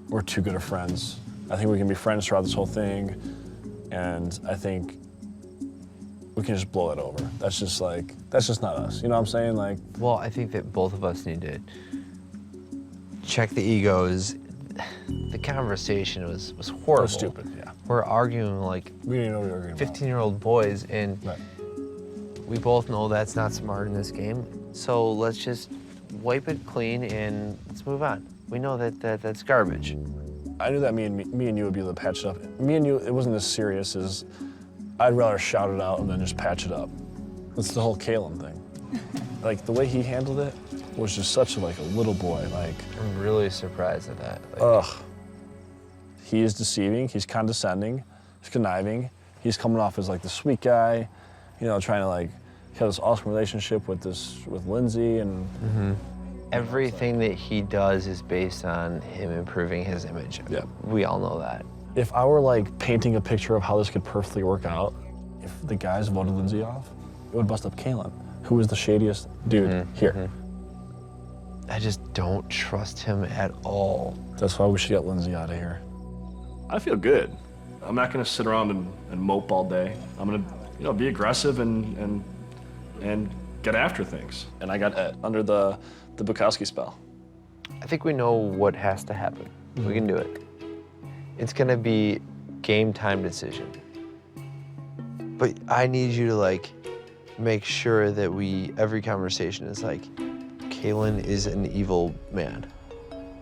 we're too good of friends. I think we can be friends throughout this whole thing, and I think we can just blow it over. That's just not us. You know what I'm saying? Like,
well, I think that both of us need to check the egos. The conversation was horrible.
It was stupid, yeah.
We're arguing like
we didn't know we were arguing
15-year-old boys, and we both know that's not smart in this game. So let's just wipe it clean and let's move on. We know that's garbage.
I knew that me and you would be able to patch it up. Me and you, it wasn't as serious as I'd rather shout it out and then just patch it up. That's the whole Kalen thing. Like, the way he handled it was just such a little boy. Like,
I'm really surprised at that.
Ugh. He is deceiving, he's condescending, he's conniving. He's coming off as the sweet guy, trying to have this awesome relationship with Lindsay and
everything that he does is based on him improving his image.
Yeah.
We all know that.
If I were painting a picture of how this could perfectly work out, if the guys voted Lindsay off, it would bust up Kalen, who is the shadiest dude here.
I just don't trust him at all.
That's why we should get Lindsay out of here. I feel good. I'm not gonna sit around and mope all day. I'm gonna, be aggressive and get after things. And I got Ed under the Bukowski spell.
I think we know what has to happen. We can do it. It's gonna be game time decision. But I need you to make sure that every conversation is Kalen is an evil man.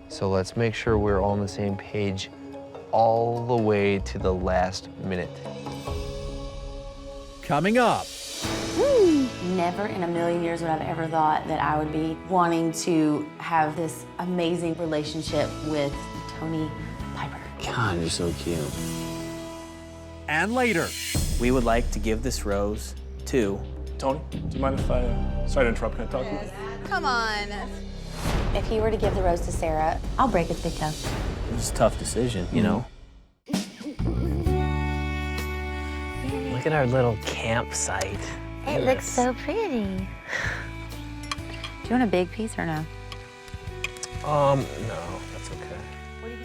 So let's make sure we're all on the same page all the way to the last minute.
Coming up.
Never in a million years would I've ever thought that I would be wanting to have this amazing relationship with Tony Piper.
God, you're so cute.
And later.
We would like to give this rose to...
Tony, do you mind if I... Sorry to interrupt, can I talk to you?
Come on.
If he were to give the rose to Sarah, I'll break his big toe.
It's a tough decision, you know? Look at our little campsite.
It looks so pretty. Do you want a big piece or no?
No, that's okay.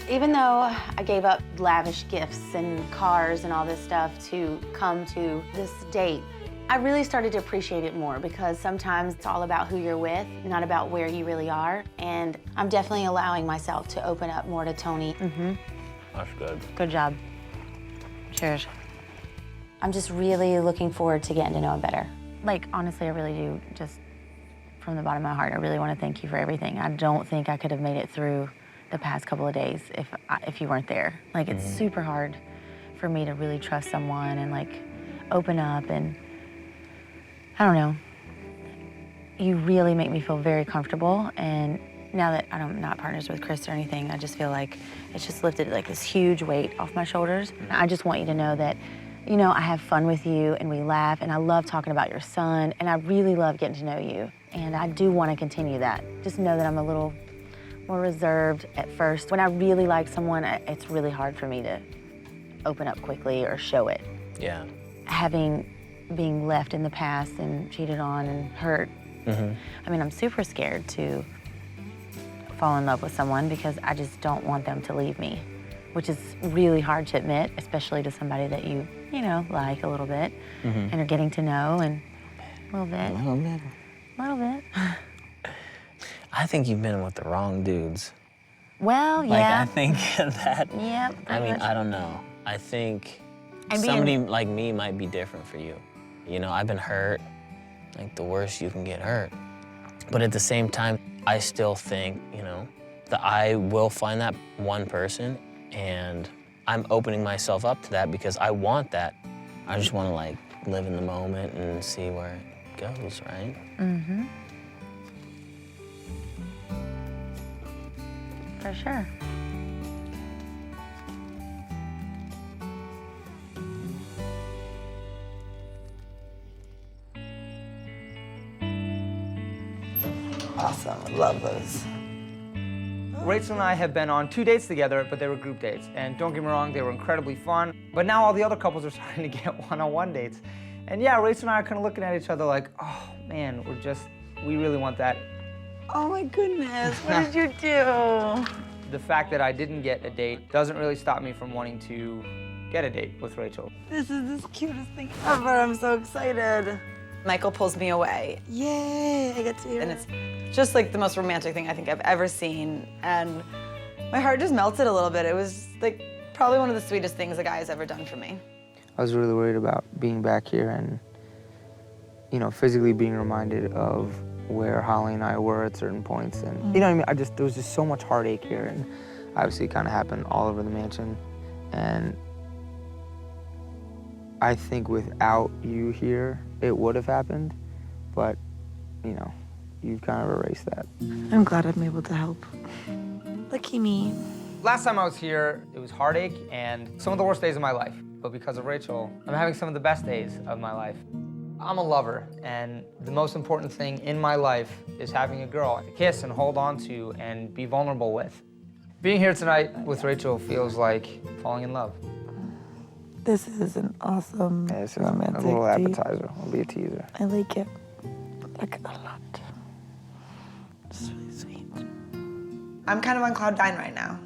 Even though I gave up lavish gifts and cars and all this stuff to come to this date, I really started to appreciate it more because sometimes it's all about who you're with, not about where you really are. And I'm definitely allowing myself to open up more to Tony.
That's good.
Good job. Cheers. I'm just really looking forward to getting to know him better. Honestly, I really do, just from the bottom of my heart, I really want to thank you for everything. I don't think I could have made it through the past couple of days if you weren't there. It's super hard for me to really trust someone and open up, and I don't know. You really make me feel very comfortable, and now that I'm not partners with Chris or anything, I just feel like it's just lifted this huge weight off my shoulders. I just want you to know that I have fun with you and we laugh and I love talking about your son and I really love getting to know you. And I do want to continue that. Just know that I'm a little more reserved at first. When I really like someone, it's really hard for me to open up quickly or show it.
Yeah.
Being left in the past and cheated on and hurt. I mean, I'm super scared to fall in love with someone because I just don't want them to leave me, which is really hard to admit, especially to somebody that you like a little bit and are getting to know and a little bit.
I think you've been with the wrong dudes.
Well, yeah.
I think that.
Yep.
I mean, I don't know. I think somebody like me might be different for you. I've been hurt, the worst you can get hurt. But at the same time, I still think, that I will find that one person, and I'm opening myself up to that because I want that. I just want to live in the moment and see where it goes, right?
For sure.
Love those.
Rachel and I have been on 2 dates together, but they were group dates. And don't get me wrong, they were incredibly fun. But now all the other couples are starting to get one-on-one dates. And yeah, Rachel and I are kind of looking at each other like, oh man, we really want that.
Oh my goodness, what did you do?
The fact that I didn't get a date doesn't really stop me from wanting to get a date with Rachel.
This is the cutest thing ever. I'm so excited. Michael pulls me away. Yay, I get to hear. And it's just like the most romantic thing I think I've ever seen. And my heart just melted a little bit. It was like probably one of the sweetest things a guy has ever done for me.
I was really worried about being back here and, you know, physically being reminded of where Holly and I were at certain points. And, you know what I mean? There was just so much heartache here. And obviously it kind of happened all over the mansion. And I think without you here, it would have happened, but, you know, you've kind of erased that.
I'm glad I'm able to help. Lucky me.
Last time I was here, it was heartache and some of the worst days of my life. But because of Rachel, I'm having some of the best days of my life. I'm a lover, and the most important thing in my life is having a girl to kiss and hold on to and be vulnerable with. Being here tonight with Rachel feels like falling in love.
This is an awesome romantic
a little
date.
appetizer. It'll be a teaser.
I like it. Like a lot. It's really sweet. I'm kind of on cloud 9 right now.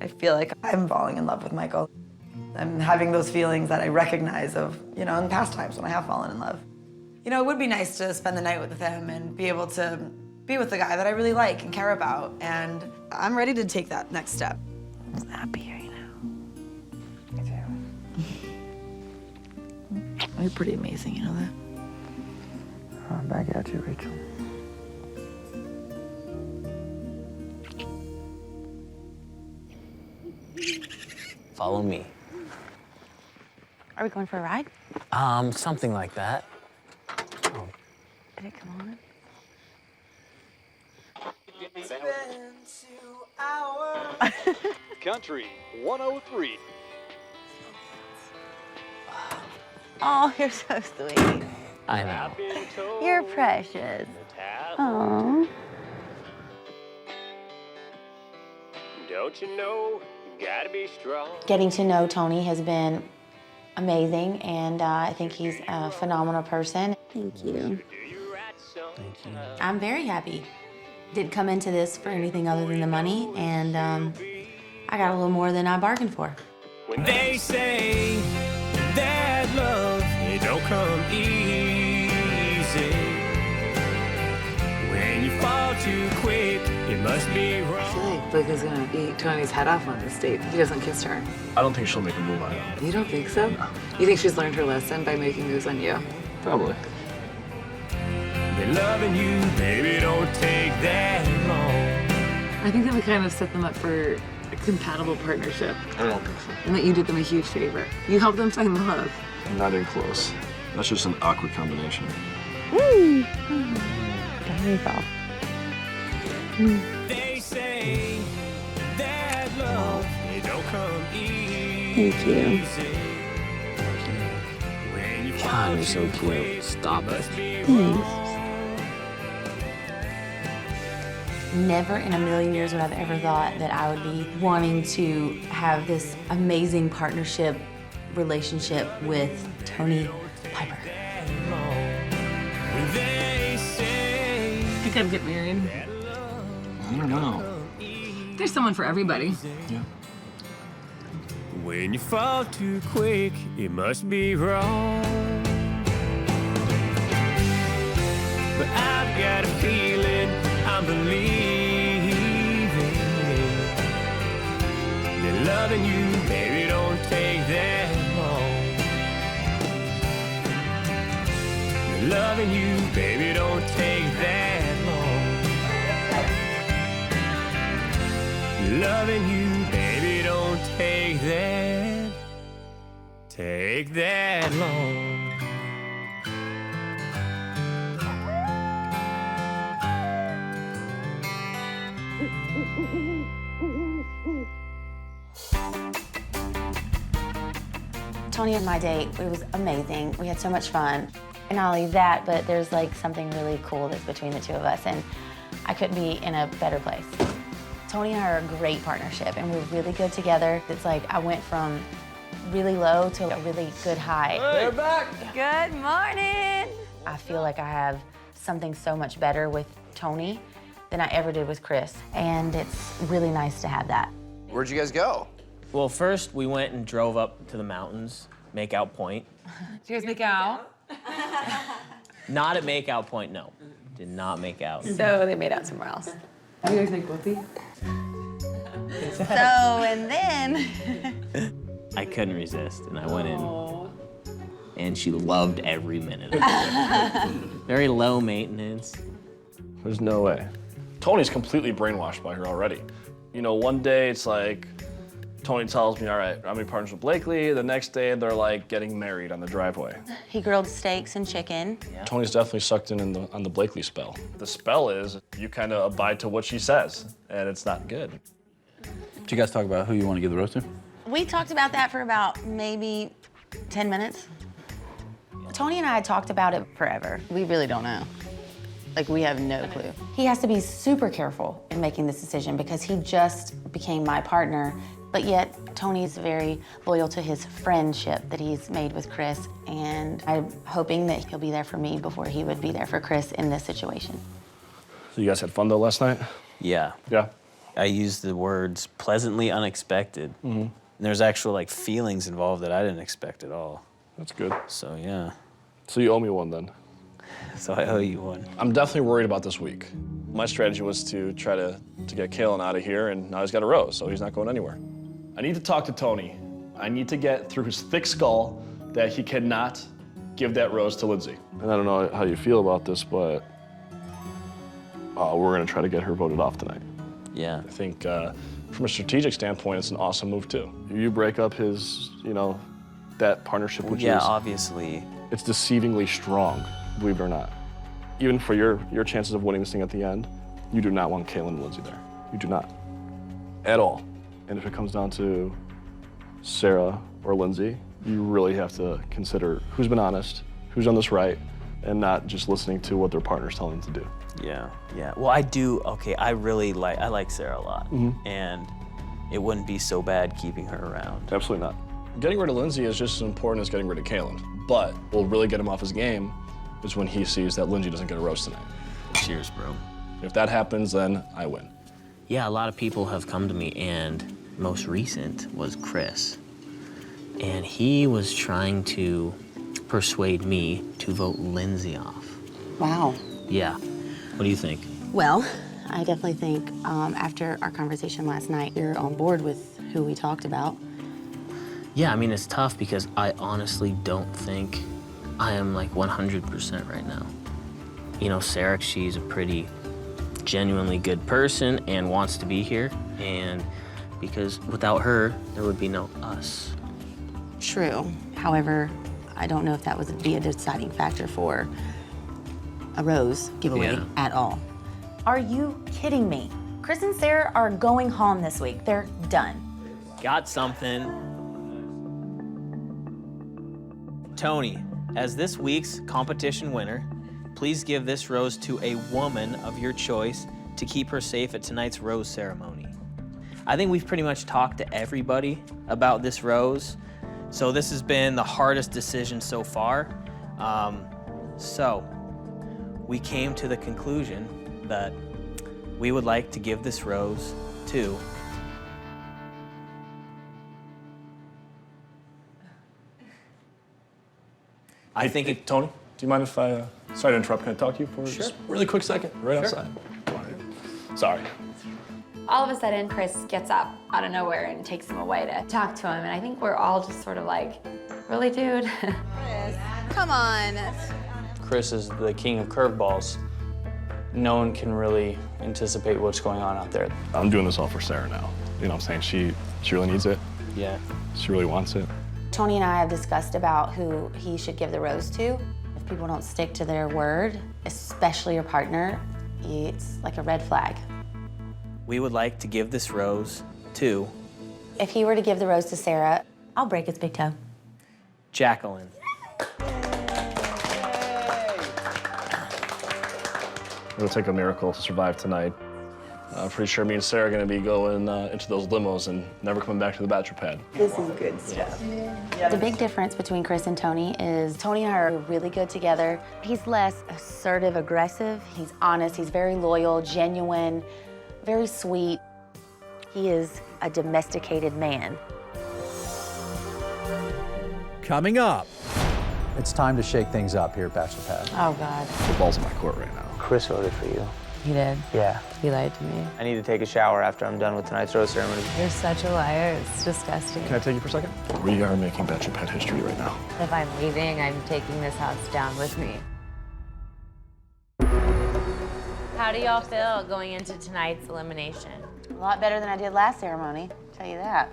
I feel like I'm falling in love with Michael. I'm having those feelings that I recognize of, you know, in past times when I have fallen in love. You know, it would be nice to spend the night with him and be able to be with the guy that I really like and care about. And I'm ready to take that next step. I'm happy right now.
Me too.
You're pretty amazing, you know that?
I'm back at you, Rachel.
Follow me.
Are we going for a ride?
Something like that.
Did it come on?
Country 103.
Oh, you're so sweet.
I know.
You're precious. Oh.
Don't you know, you gotta be strong.
Getting to know Tony has been amazing, and I think he's a phenomenal person. Thank you. I'm very happy. Didn't come into this for anything other than the money, and I got a little more than I bargained for.
When they say that love, it don't come easy. When you fall too quick, it must be wrong.
I feel like Blake is gonna eat Tony's head off on this date if he doesn't kiss her.
I don't think she'll make a move on it.
You don't think so? No. You think she's learned her lesson by making moves on you?
Probably.
Been loving you, baby, don't take that long.
I think that we kind of set them up for a compatible partnership.
I don't think so.
And that you did them a huge favor. You helped them find love.
Not even close. That's just an awkward combination.
Woo! Very well.
They say that love, it don't come easy.
Thank you.
When you
God, you're so cute. Stop it.
Thanks. Never in a million years would I've ever thought that I would be wanting to have this amazing partnership relationship with Tony Piper.
Think I'd get married?
I don't know.
There's someone for everybody.
Yeah.
When you fall too quick, it must be wrong. But I've got a feeling I'm believing that loving you, baby, don't take that long. That loving you, baby, don't take that long. Loving you, baby, don't take that long.
Tony and my date, it was amazing. We had so much fun. And not only that, but there's like something really cool that's between the two of us. And I couldn't be in a better place. Tony and I are a great partnership, and we're really good together. It's like I went from really low to a really good high.
They're back.
Good morning. I feel like I have something so much better with Tony than I ever did with Chris, and it's really nice to have that.
Where'd you guys go?
Well, first we went and drove up to the mountains, Makeout Point.
Did you guys make out?
Not at Makeout Point, no. Did not make out.
So they made out somewhere else.
You guys make whoopee?
So, and then...
I couldn't resist, and I went in. And she loved every minute of it. Very low maintenance.
There's no way. Tony's completely brainwashed by her already. You know, one day it's like, Tony tells me, all right, I'm gonna be partners with Blakely. The next day they're like getting married on the driveway.
He grilled steaks and chicken.
Yeah. Tony's definitely sucked in on the Blakely spell. The spell is you kind of abide to what she says, and it's not good.
Did you guys talk about who you want to give the rose to?
We talked about that for about maybe 10 minutes. Tony and I had talked about it forever.
We really don't know. Like, we have no clue.
He has to be super careful in making this decision because he just became my partner, but yet Tony's very loyal to his friendship that he's made with Chris, and I'm hoping that he'll be there for me before he would be there for Chris in this situation.
So you guys had fun though last night?
Yeah.
Yeah.
I used the words pleasantly unexpected. Mm-hmm. And there's actual like feelings involved that I didn't expect at all.
That's good.
So yeah.
So you owe me one then.
So I owe you one.
I'm definitely worried about this week. My strategy was to try to get Kalen out of here, and now he's got a rose, so he's not going anywhere. I need to talk to Tony. I need to get through his thick skull that he cannot give that rose to Lindsay. And I don't know how you feel about this, but we're gonna try to get her voted off tonight.
Yeah.
I think from a strategic standpoint, it's an awesome move too. You break up his, you know, that partnership, which
yeah,
is
obviously.
It's deceivingly strong, believe it or not. Even for your chances of winning this thing at the end, you do not want Kalen and Lindsay there. You do not. At all. And if it comes down to Sarah or Lindsay, you really have to consider who's been honest, who's done this right, and not just listening to what their partner's telling them to do.
Yeah, yeah. Well, I like Sarah a lot.
Mm-hmm.
And it wouldn't be so bad keeping her around.
Absolutely not. Getting rid of Lindsay is just as important as getting rid of Kalen. But what will really get him off his game is when he sees that Lindsay doesn't get a rose tonight.
Cheers, bro.
If that happens, then I win.
Yeah, a lot of people have come to me, and most recent was Chris. And he was trying to persuade me to vote Lindsay off.
Wow.
Yeah. What do you think?
Well, I definitely think after our conversation last night, you're on board with who we talked about.
Yeah, I mean, it's tough because I honestly don't think I am like 100% right now. You know, Sarah, she's a pretty genuinely good person and wants to be here. And because without her, there would be no us.
True. However, I don't know if that would be a deciding factor for a rose giveaway at all. Are you kidding me? Chris and Sarah are going home this week. They're done.
Got something. Tony, as this week's competition winner, please give this rose to a woman of your choice to keep her safe at tonight's rose ceremony. I think we've pretty much talked to everybody about this rose, so this has been the hardest decision so far. So we came to the conclusion that we would like to give this rose to
I think it, Tony, do you mind if I, sorry to interrupt, can I talk to you for just a really quick second, right outside? Sorry.
All of a sudden, Chris gets up out of nowhere and takes him away to talk to him. And I think we're all just sort of like, really, dude?
Chris, come on.
Chris is the king of curveballs. No one can really anticipate what's going on out there.
I'm doing this all for Sarah now. You know what I'm saying? She really needs it.
Yeah.
She really wants it.
Tony and I have discussed about who he should give the rose to. If people don't stick to their word, especially your partner, it's like a red flag.
We would like to give this rose to
If he were to give the rose to Sarah, I'll break its big toe.
Jacqueline.
It'll take a miracle to survive tonight. I'm pretty sure me and Sarah are going to be going into those limos and never coming back to the Bachelor pad.
This is good stuff.
The big difference between Chris and Tony is Tony and I are really good together. He's less assertive, aggressive. He's honest, he's very loyal, genuine, very sweet. He is a domesticated man.
Coming up, it's time to shake things up here at Bachelor Pad.
Oh, God.
The ball's in my court right now.
Chris voted for you.
He did.
Yeah.
He lied to me.
I need to take a shower after I'm done with tonight's rose ceremony.
You're such a liar. It's disgusting.
Can I take you for a second? We are making Bachelor Pad history right now.
If I'm leaving, I'm taking this house down with me. How do y'all feel going into tonight's elimination?
A lot better than I did last ceremony, I'll tell you that.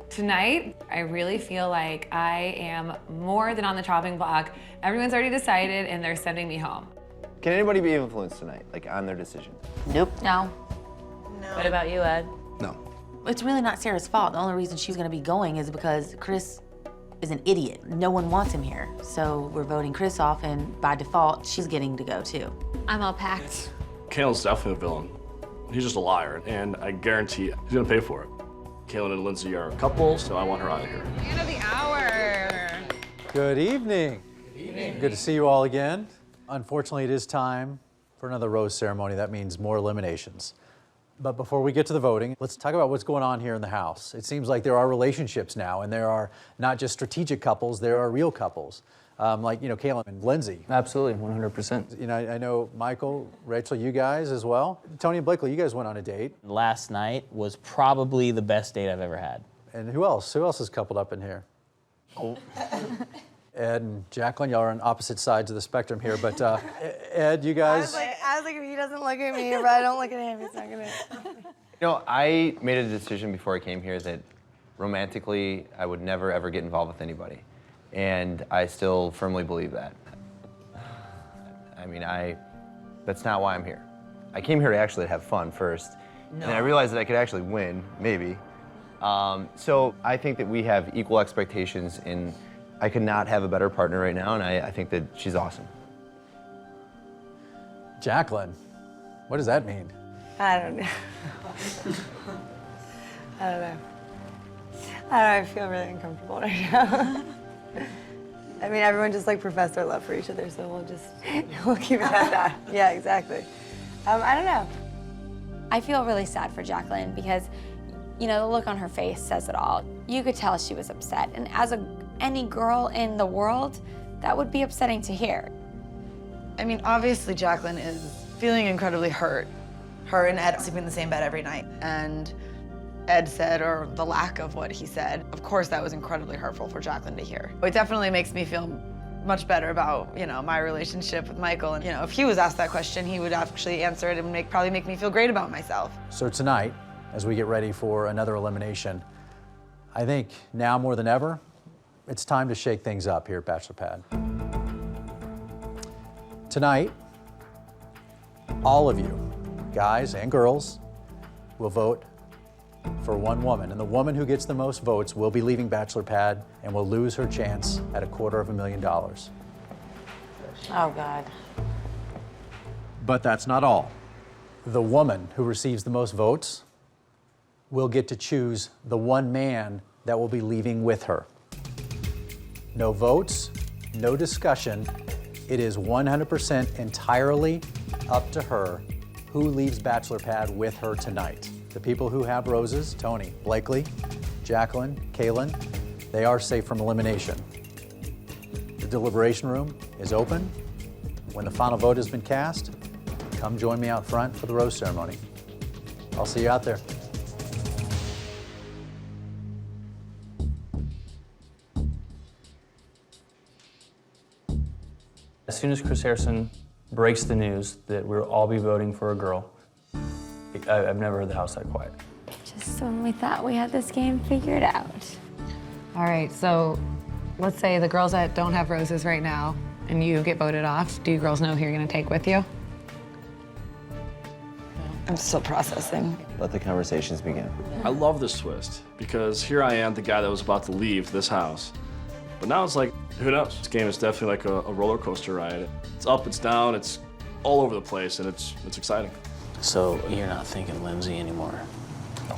Tonight, I really feel like I am more than on the chopping block. Everyone's already decided and they're sending me home.
Can anybody be influenced tonight, like on their decision?
Nope. No.
What about you, Ed?
No.
It's really not Sarah's fault. The only reason she's gonna be going is because Chris is an idiot. No one wants him here. So we're voting Chris off, and by default, she's getting to go too.
I'm all packed.
Kalen's definitely a villain. He's just a liar, and I guarantee he's gonna pay for it. Kalen and Lindsay are a couple, so I want her out of here.
End of the hour.
Good evening. Good evening. Good to see you all again. Unfortunately, it is time for another rose ceremony. That means more eliminations. But before we get to the voting, let's talk about what's going on here in the house. It seems like there are relationships now, and there are not just strategic couples, there are real couples. Like, Kalen and Lindsay.
Absolutely, 100%.
I know Michael, Rachel, you guys as well. Tony and Blakely, you guys went on a date.
Last night was probably the best date I've ever had.
And who else? Who else is coupled up in here? Oh. Ed and Jacqueline, y'all are on opposite sides of the spectrum here, but Ed, you guys?
I was like, if he doesn't look at me, if I don't look at him, he's not gonna.
I made a decision before I came here that romantically, I would never ever get involved with anybody. And I still firmly believe that. I mean, that's not why I'm here. I came here to actually have fun first. No. And I realized that I could actually win, maybe. So I think that we have equal expectations, and I could not have a better partner right now, and I think that she's awesome.
Jacqueline, what does that mean?
I don't know. I don't know. I feel really uncomfortable right now. I mean, everyone just professed their love for each other, so we'll keep it at that. Yeah, exactly. I don't know.
I feel really sad for Jacqueline because, the look on her face says it all. You could tell she was upset, and as any girl in the world, that would be upsetting to hear.
I mean, obviously Jacqueline is feeling incredibly hurt. Her and Ed sleep in the same bed every night, and Ed said, or the lack of what he said, of course that was incredibly hurtful for Jacqueline to hear. It definitely makes me feel much better about, my relationship with Michael. And, if he was asked that question, he would actually answer it and probably make me feel great about myself.
So tonight, as we get ready for another elimination, I think now more than ever, it's time to shake things up here at Bachelor Pad. Tonight, all of you, guys and girls, will vote for one woman, and the woman who gets the most votes will be leaving Bachelor Pad and will lose her chance at $250,000.
Oh, God.
But that's not all. The woman who receives the most votes will get to choose the one man that will be leaving with her. No votes, no discussion. It is 100% entirely up to her who leaves Bachelor Pad with her tonight. The people who have roses, Tony, Blakely, Jacqueline, Kalen, they are safe from elimination. The deliberation room is open. When the final vote has been cast, come join me out front for the rose ceremony. I'll see you out there.
As soon as Chris Harrison breaks the news that we'll all be voting for a girl, I've never heard the house that quiet.
Just when we thought we had this game figured out.
All right, so let's say the girls that don't have roses right now and you get voted off. Do you girls know who you're gonna take with you?
I'm still processing.
Let the conversations begin.
I love this twist because here I am, the guy that was about to leave this house. But now it's like, who knows? This game is definitely like a roller coaster ride. It's up, it's down, it's all over the place, and it's exciting.
So you're not thinking Lindsay anymore?
No.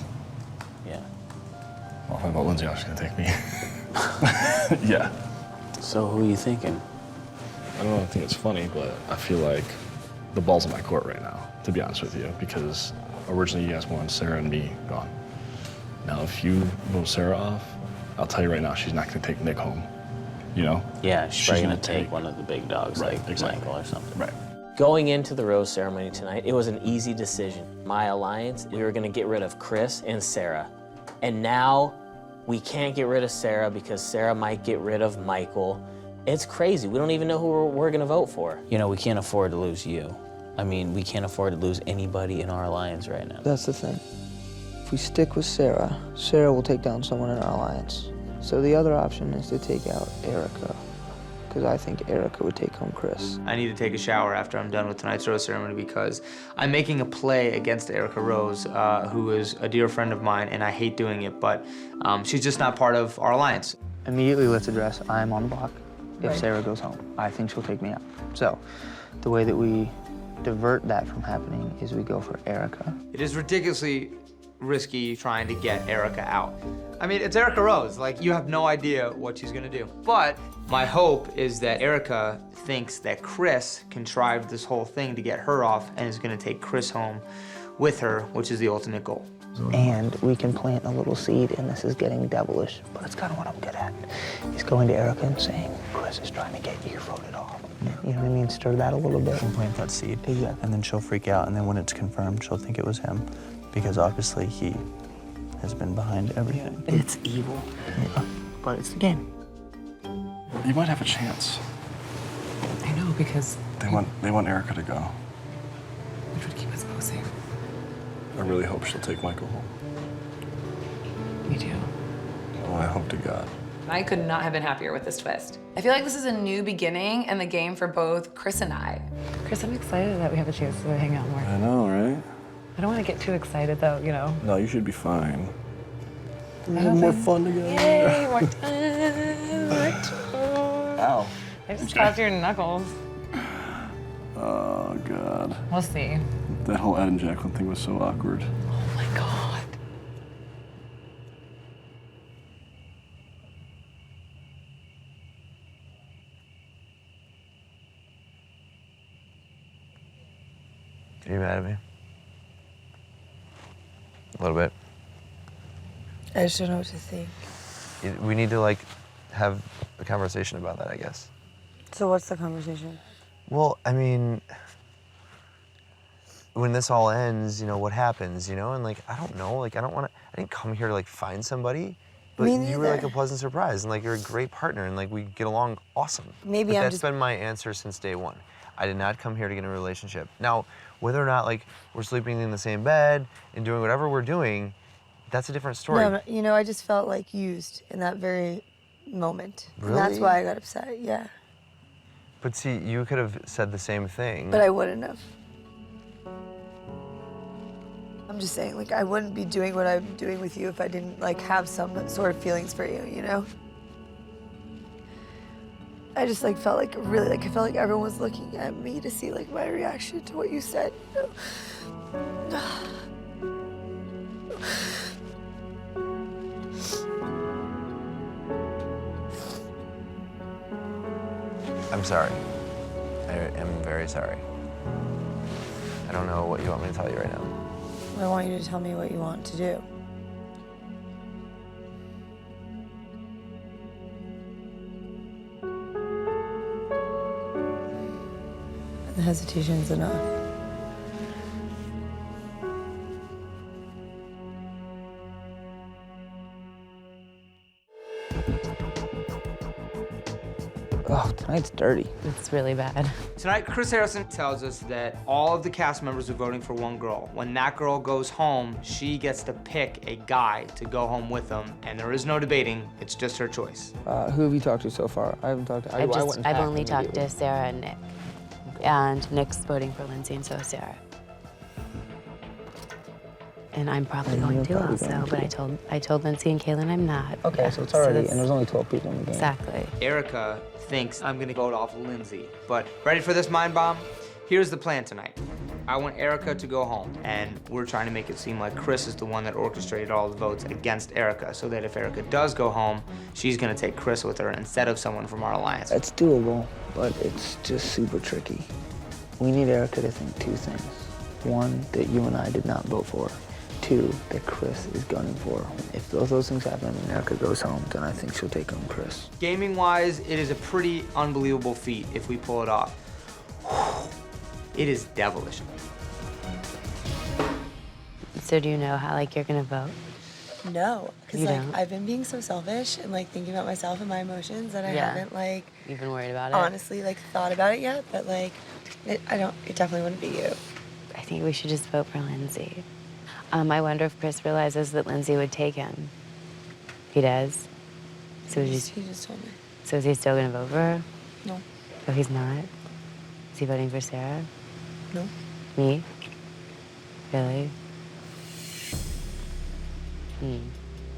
Yeah.
Well, if I about Lindsay, she's gonna take me. Yeah.
So who are you thinking?
I don't think it's funny, but I feel like the ball's in my court right now, to be honest with you, because originally you guys wanted Sarah and me gone. Now, if you vote Sarah off, I'll tell you right now, she's not gonna take Nick home, you know?
Yeah, she's probably gonna take one of the big dogs,
Right,
like
exactly.
Michael or something.
Right.
Going into the rose ceremony tonight, it was an easy decision. My alliance, we were gonna get rid of Chris and Sarah. And now we can't get rid of Sarah because Sarah might get rid of Michael. It's crazy. We don't even know who we're gonna vote for. You know, we can't afford to lose you. I mean, we can't afford to lose anybody in our alliance right now.
That's the thing. If we stick with Sarah, Sarah will take down someone in our alliance. So the other option is to take out Erica, because I think Erica would take home Chris. I need to take a shower after I'm done with tonight's rose ceremony because I'm making a play against Erica Rose, who is a dear friend of mine, and I hate doing it, but she's just not part of our alliance. Immediately, let's address I'm on block if Sarah goes home. I think she'll take me out. So the way that we divert that from happening is we go for Erica. It is ridiculously risky trying to get Erica out. I mean, it's Erica Rose. Like, you have no idea what she's gonna do. But my hope is that Erica thinks that Chris contrived this whole thing to get her off and is gonna take Chris home with her, which is the ultimate goal. And we can plant a little seed, and this is getting devilish, but it's kind of what I'm good at. Is going to Erica and saying, Chris is trying to get you voted off. You know what I mean? Stir that a little bit.
And plant that seed.
Exactly.
And then she'll freak out, and then when it's confirmed, she'll think it was him. Because obviously he has been behind everything.
It's evil. Yeah. But it's the game.
You might have a chance.
I know, because
They want Erica to go.
which would keep us both safe.
I really hope she'll take Michael home.
Me too.
Oh, I hope to God.
I could not have been happier with this twist. I feel like this is a new beginning in the game for both Chris and I.
Chris, I'm excited that we have a chance to hang out more.
I know, right?
I don't want to get too excited though, you know.
No, you should be fine.
I
Have
don't
more
think-
fun together.
Yay, more time, more time.
Ow.
I just chopped your knuckles.
Oh, God.
We'll see.
That whole Ed and Jacqueline thing was so awkward.
Oh my God.
Are you mad at me? A little bit.
I just don't know what to think.
We need to, like, have a conversation about that, I guess.
So what's the conversation?
Well, I mean, when this all ends, you know, what happens, you know? And, like, I don't know. Like, I didn't come here to, like, find somebody. But
Me
you were, like, a
neither.
pleasant surprise. And, like, you're a great partner. And, like, we get along awesome.
Maybe
But
I'm
that's
just-
been my answer since day one. I did not come here to get in a relationship. Now, whether or not, like, we're sleeping in the same bed and doing whatever we're doing, that's a different story.
No, you know, I just felt like used in that very moment. And that's
Really?
why I got upset, yeah.
But see, you could have said the same thing.
But I wouldn't have. I'm just saying, like, I wouldn't be doing what I'm doing with you if I didn't, like, have some sort of feelings for you, you know? I just, like, felt like, really, like, I felt like everyone was looking at me to see, like, my reaction to what you said, you know?
I'm sorry. I am very sorry. I don't know what you want me to tell you right now.
I want you to tell me what you want to do. The hesitation is enough.
Oh, tonight's dirty.
It's really bad.
Tonight, Chris Harrison tells us that all of the cast members are voting for one girl. When that girl goes home, she gets to pick a guy to go home with them, and there is no debating. It's just her choice.
Who have you talked to so far? I haven't talked to.
I've only talked to Sarah and Nick. And Nick's voting for Lindsay, and so is Sarah. And I'm probably going to also, but I told Lindsay and Kaylin I'm not.
Okay, so it's already, and there's only 12 people in the game.
Exactly.
Erica thinks I'm gonna vote off Lindsay, but ready for this mind bomb? Here's the plan tonight. I want Erica to go home, and we're trying to make it seem like Chris is the one that orchestrated all the votes against Erica, so that if Erica does go home, she's gonna take Chris with her instead of someone from our alliance.
It's doable, but it's just super tricky. We need Erica to think two things. One, that you and I did not vote for. Two, that Chris is gunning for. If those things happen and Erica goes home, then I think she'll take home Chris.
Gaming-wise, it is a pretty unbelievable feat if we pull it off. It is devilish.
So do you know how you're gonna vote?
No, because
You don't?
I've been being so selfish and thinking about myself and my emotions that I haven't
You've been worried about it?
honestly thought about it yet. But it definitely wouldn't be you.
I think we should just vote for Lindsay. I wonder if Chris realizes that Lindsay would take him. He does. So
He just told me.
So is he still gonna vote for her?
No.
Oh, he's not? Is he voting for Sarah?
No.
Me? Really?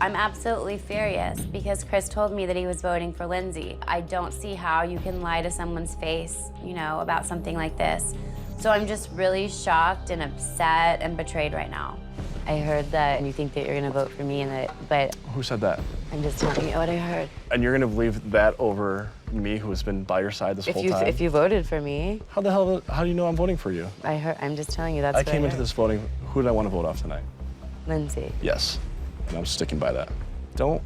I'm absolutely furious because Chris told me that he was voting for Lindsay. I don't see how you can lie to someone's face, about something like this. So I'm just really shocked and upset and betrayed right now. I heard that you think that you're gonna vote for me but
Who said that?
I'm just telling you what I heard.
And you're gonna believe that over me, who has been by your side this whole time?
If you voted for me.
How do you know I'm voting for you?
I'm just telling you that's
I
what
came into
heard.
this voting, who did I want to vote off tonight?
Lindsay.
Yes, and I'm sticking by that. Don't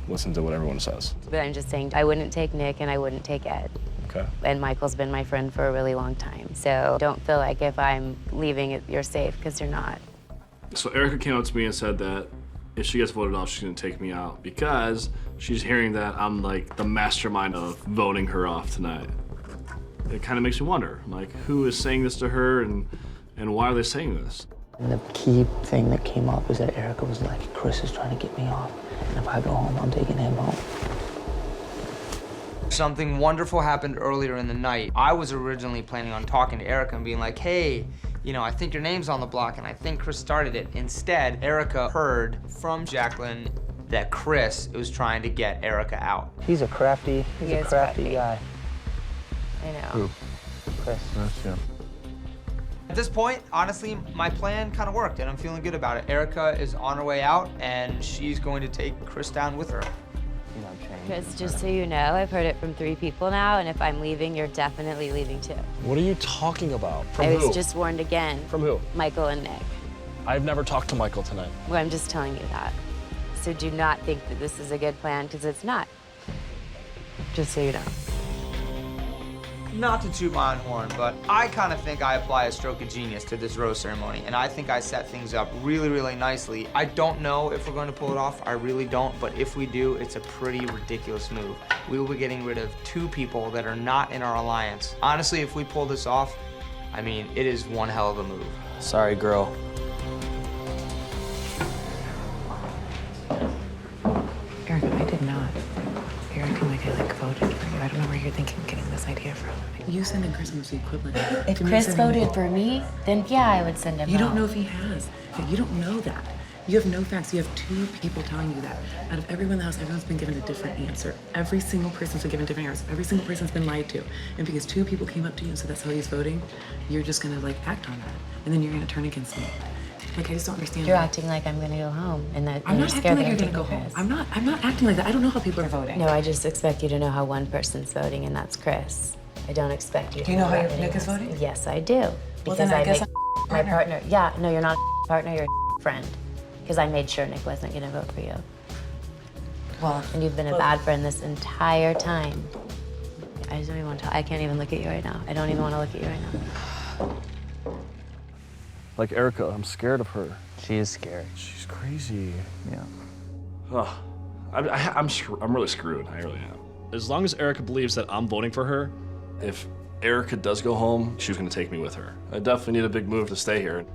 listen to what everyone says.
But I'm just saying I wouldn't take Nick and I wouldn't take Ed.
Okay.
And Michael's been my friend for a really long time. So don't feel like if I'm leaving, you're safe, because you're not.
So Erica came up to me and said that if she gets voted off, she's gonna take me out because she's hearing that I'm the mastermind of voting her off tonight. It kind of makes me wonder, who is saying this to her and why are they saying this?
And the key thing that came up is that Erica was like, Chris is trying to get me off, and if I go home, I'm taking him home.
Something wonderful happened earlier in the night. I was originally planning on talking to Erica and being like, hey, I think your name's on the block and I think Chris started it. Instead, Erica heard from Jacqueline that Chris was trying to get Erica out.
He's a crafty guy.
I know.
Who?
Chris.
Yeah.
At this point, honestly, my plan kind of worked and I'm feeling good about it. Erica is on her way out and she's going to take Chris down with her.
Chris, just so you know, I've heard it from 3 people now, and if I'm leaving, you're definitely leaving too.
What are you talking about? From
I was
who?
just warned again.
From who?
Michael and Nick.
I've never talked to Michael tonight.
Well, I'm just telling you that. So do not think that this is a good plan, because it's not. Just so you know.
Not to toot my own horn, but I kind of think I apply a stroke of genius to this rose ceremony, and I think I set things up really, really nicely. I don't know if we're going to pull it off. I really don't, but if we do, it's a pretty ridiculous move. We will be getting rid of 2 people that are not in our alliance. Honestly, if we pull this off, it is one hell of a move.
Sorry, girl.
Erica, I did not. You're acting like I voted for you. I don't know where you're getting this idea from. You sending Chris was the equivalent.
If Chris voted for me, then yeah, I would send him
You don't
home.
know if he has. You don't know that. You have no facts. You have 2 people telling you that. Out of everyone in the house, everyone's been given a different answer. Every single person's been given different answers. Every single person's been lied to. And because 2 people came up to you and said that's how he's voting, you're just gonna act on that. And then you're gonna turn against me. I just don't understand.
You're acting like I'm gonna go home, and that
I'm
you're
not acting
scared
like
that
you're
I'm
gonna go
taking
home.
Chris.
I'm not acting like that. I don't know how people are voting.
No, I just expect you to know how one person's voting, and that's Chris. I don't expect you to
Do you know how
how
your
anyone
Nick is
else.
voting?
Yes, I do. Because
then I guess
make
I'm
my partner. Yeah, no, you're not a partner, you're a friend. Because I made sure Nick wasn't gonna vote for you.
Well,
and you've been a bad friend this entire time. I just don't even want to. I can't even look at you right now. I don't even want to look at you right now.
Erica, I'm scared of her.
She is scary.
She's crazy.
Yeah.
Ugh. I'm really screwed. I really am. As long as Erica believes that I'm voting for her, if Erica does go home, she's gonna take me with her. I definitely need a big move to stay here,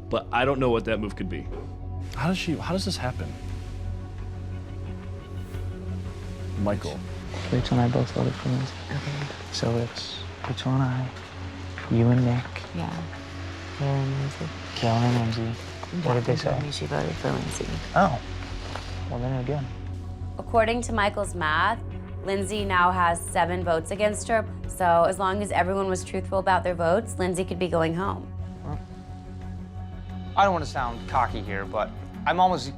but I don't know what that move could be. How does this happen? Michael.
Rachel and I both voted for Lindsay.
Okay.
So it's Rachel and I, you and Nick,
Yeah. Kayla and Lindsay.
Kellen and Lindsay. What did they say?
Told me she voted for Lindsay.
Oh, well then again.
According to Michael's math, Lindsay now has 7 votes against her, so as long as everyone was truthful about their votes, Lindsay could be going home.
I don't want to sound cocky here, but I'm almost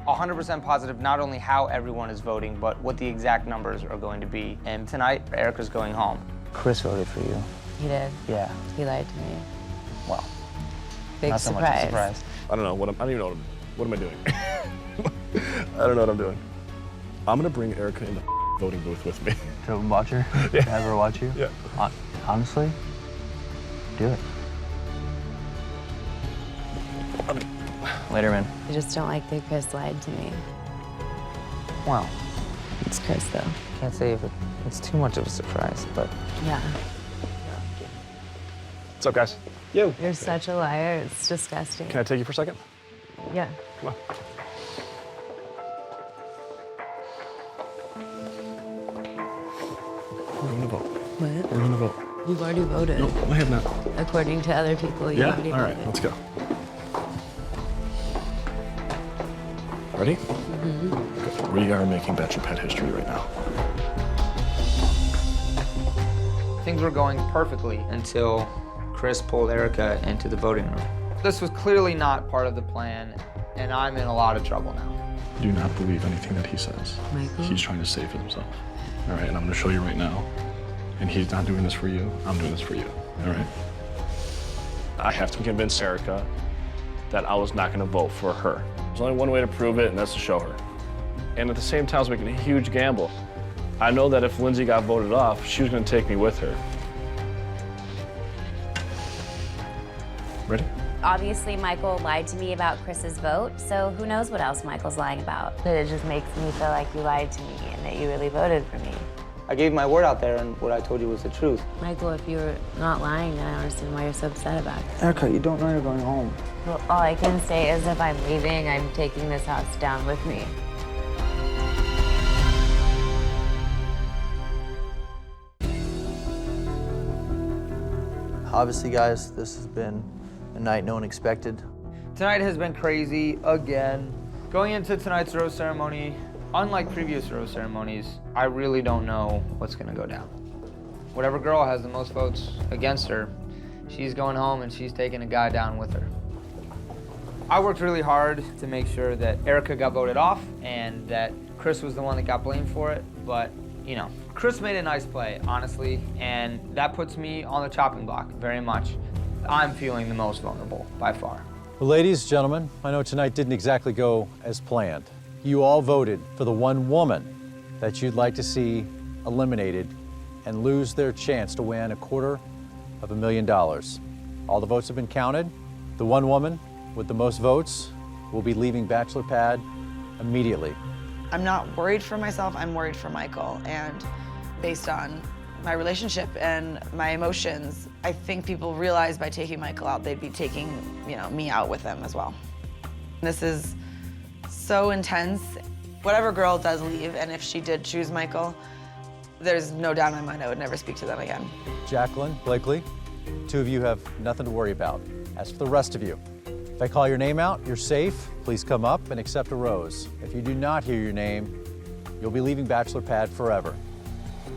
100% positive not only how everyone is voting, but what the exact numbers are going to be. And tonight, Erica's going home.
Chris voted for you.
He did.
Yeah.
He lied to me.
Well,
Big
not so much a
surprise.
surprise.
I don't know. I don't even know what am I doing? I don't know what I'm doing. I'm gonna bring Erica in the voting booth with me.
To watch her?
Yeah.
Have her watch you?
Yeah.
Honestly, do it. Later, man.
I just don't like that Chris lied to me.
Well,
It's Chris, though.
can't say if it's too much of a surprise, but
Yeah.
What's up, guys?
yo.
You're such a liar. It's disgusting.
Can I take you for a second?
Yeah.
Come on. We're gonna vote.
What?
We're gonna vote.
You've already voted.
No, I have not.
According to other people, you
Yeah?
already
All right,
voted.
let's go. Ready?
Mm-hmm.
We are making Bachelorette history right now.
Things were going perfectly until Chris pulled Erica into the voting room. This was clearly not part of the plan, and I'm in a lot of trouble now.
Do not believe anything that he says.
Michael?
He's trying to save himself. All right, and I'm gonna show you right now. And he's not doing this for you, I'm doing this for you, all right? I have to convince Erica that I was not gonna vote for her. There's only one way to prove it, and that's to show her. And at the same time, I was making a huge gamble. I know that if Lindsay got voted off, she was gonna take me with her. Ready?
Obviously, Michael lied to me about Chris's vote, so who knows what else Michael's lying about. But it just makes me feel like you lied to me and that you really voted for me.
I gave my word out there, and what I told you was the truth.
Michael, if you're not lying, then I don't understand why you're so upset about it.
Erica, you don't know you're going home.
Well, all I can say is if I'm leaving, I'm taking this house down with me.
Obviously, guys, this has been a night no one expected.
Tonight has been crazy again. Going into tonight's rose ceremony, unlike previous rose ceremonies, I really don't know what's gonna go down. Whatever girl has the most votes against her, she's going home and she's taking a guy down with her. I worked really hard to make sure that Erica got voted off and that Chris was the one that got blamed for it, but you know, Chris made a nice play, honestly, and that puts me on the chopping block very much. I'm feeling the most vulnerable, by far.
Well, ladies, gentlemen, I know tonight didn't exactly go as planned. You all voted for the one woman that you'd like to see eliminated and lose their chance to win $250,000. All the votes have been counted. The one woman with the most votes will be leaving Bachelor Pad immediately.
I'm not worried for myself, I'm worried for Michael. And based on my relationship and my emotions, I think people realize by taking Michael out, they'd be taking, me out with them as well. This is so intense. Whatever girl does leave, and if she did choose Michael, there's no doubt in my mind I would never speak to them again.
Jacqueline, Blakely, two of you have nothing to worry about. As for the rest of you, if I call your name out, you're safe. Please come up and accept a rose. If you do not hear your name, you'll be leaving Bachelor Pad forever.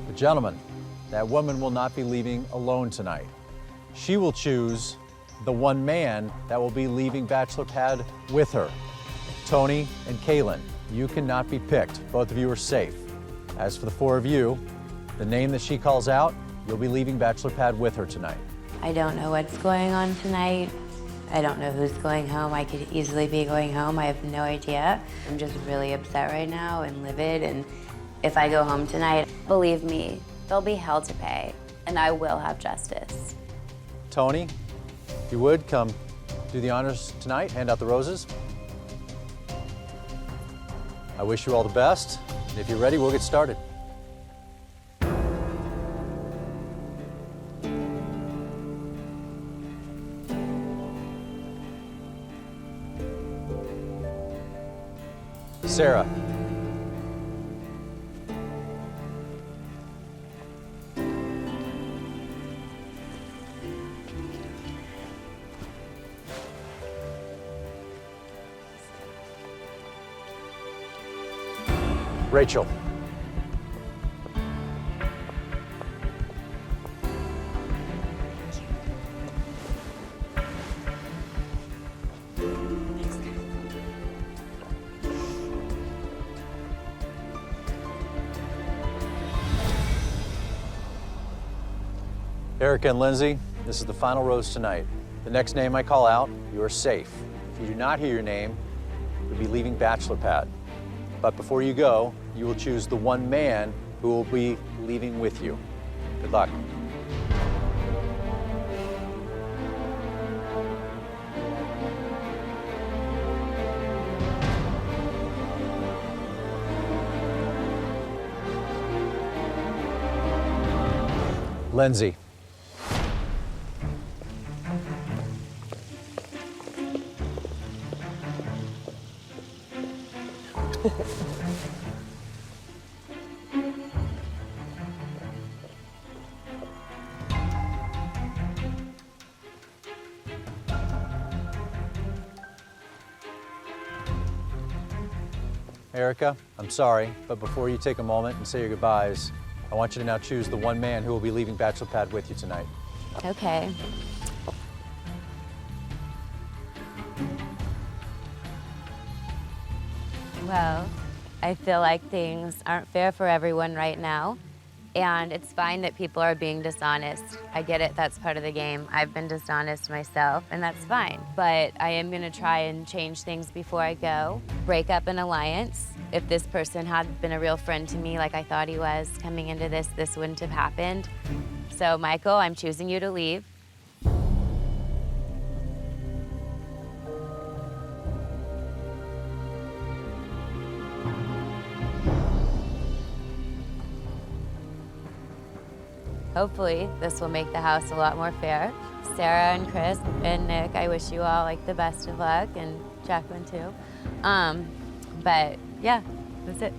But gentlemen, that woman will not be leaving alone tonight. She will choose the one man that will be leaving Bachelor Pad with her. Tony and Kaylin, you cannot be picked. Both of you are safe. As for the four of you, the name that she calls out, you'll be leaving Bachelor Pad with her tonight.
I don't know what's going on tonight. I don't know who's going home. I could easily be going home. I have no idea. I'm just really upset right now and livid. And if I go home tonight, believe me, there'll be hell to pay. And I will have justice.
Tony, if you would, come do the honors tonight, hand out the roses. I wish you all the best. And if you're ready, we'll get started. Sarah. Rachel.
Erica and Lindsay, this is the final rose tonight. The next name I call out, you are safe. If you do not hear your name, you'll be leaving Bachelor Pad. But before you go, you will choose the one man who will be leaving with you. Good luck. Lindsay. Erica, I'm sorry, but before you take a moment and say your goodbyes, I want you to now choose the one man who will be leaving Bachelor Pad with you tonight.
Okay. Well, I feel like things aren't fair for everyone right now, and it's fine that people are being dishonest. I get it, that's part of the game. I've been dishonest myself, and that's fine. But I am gonna try and change things before I go. Break up an alliance. If this person had been a real friend to me like I thought he was coming into this, this wouldn't have happened. So Michael, I'm choosing you to leave. Hopefully, this will make the house a lot more fair. Sarah and Chris and Nick, I wish you all like the best of luck, and Jacqueline too. But yeah, that's it.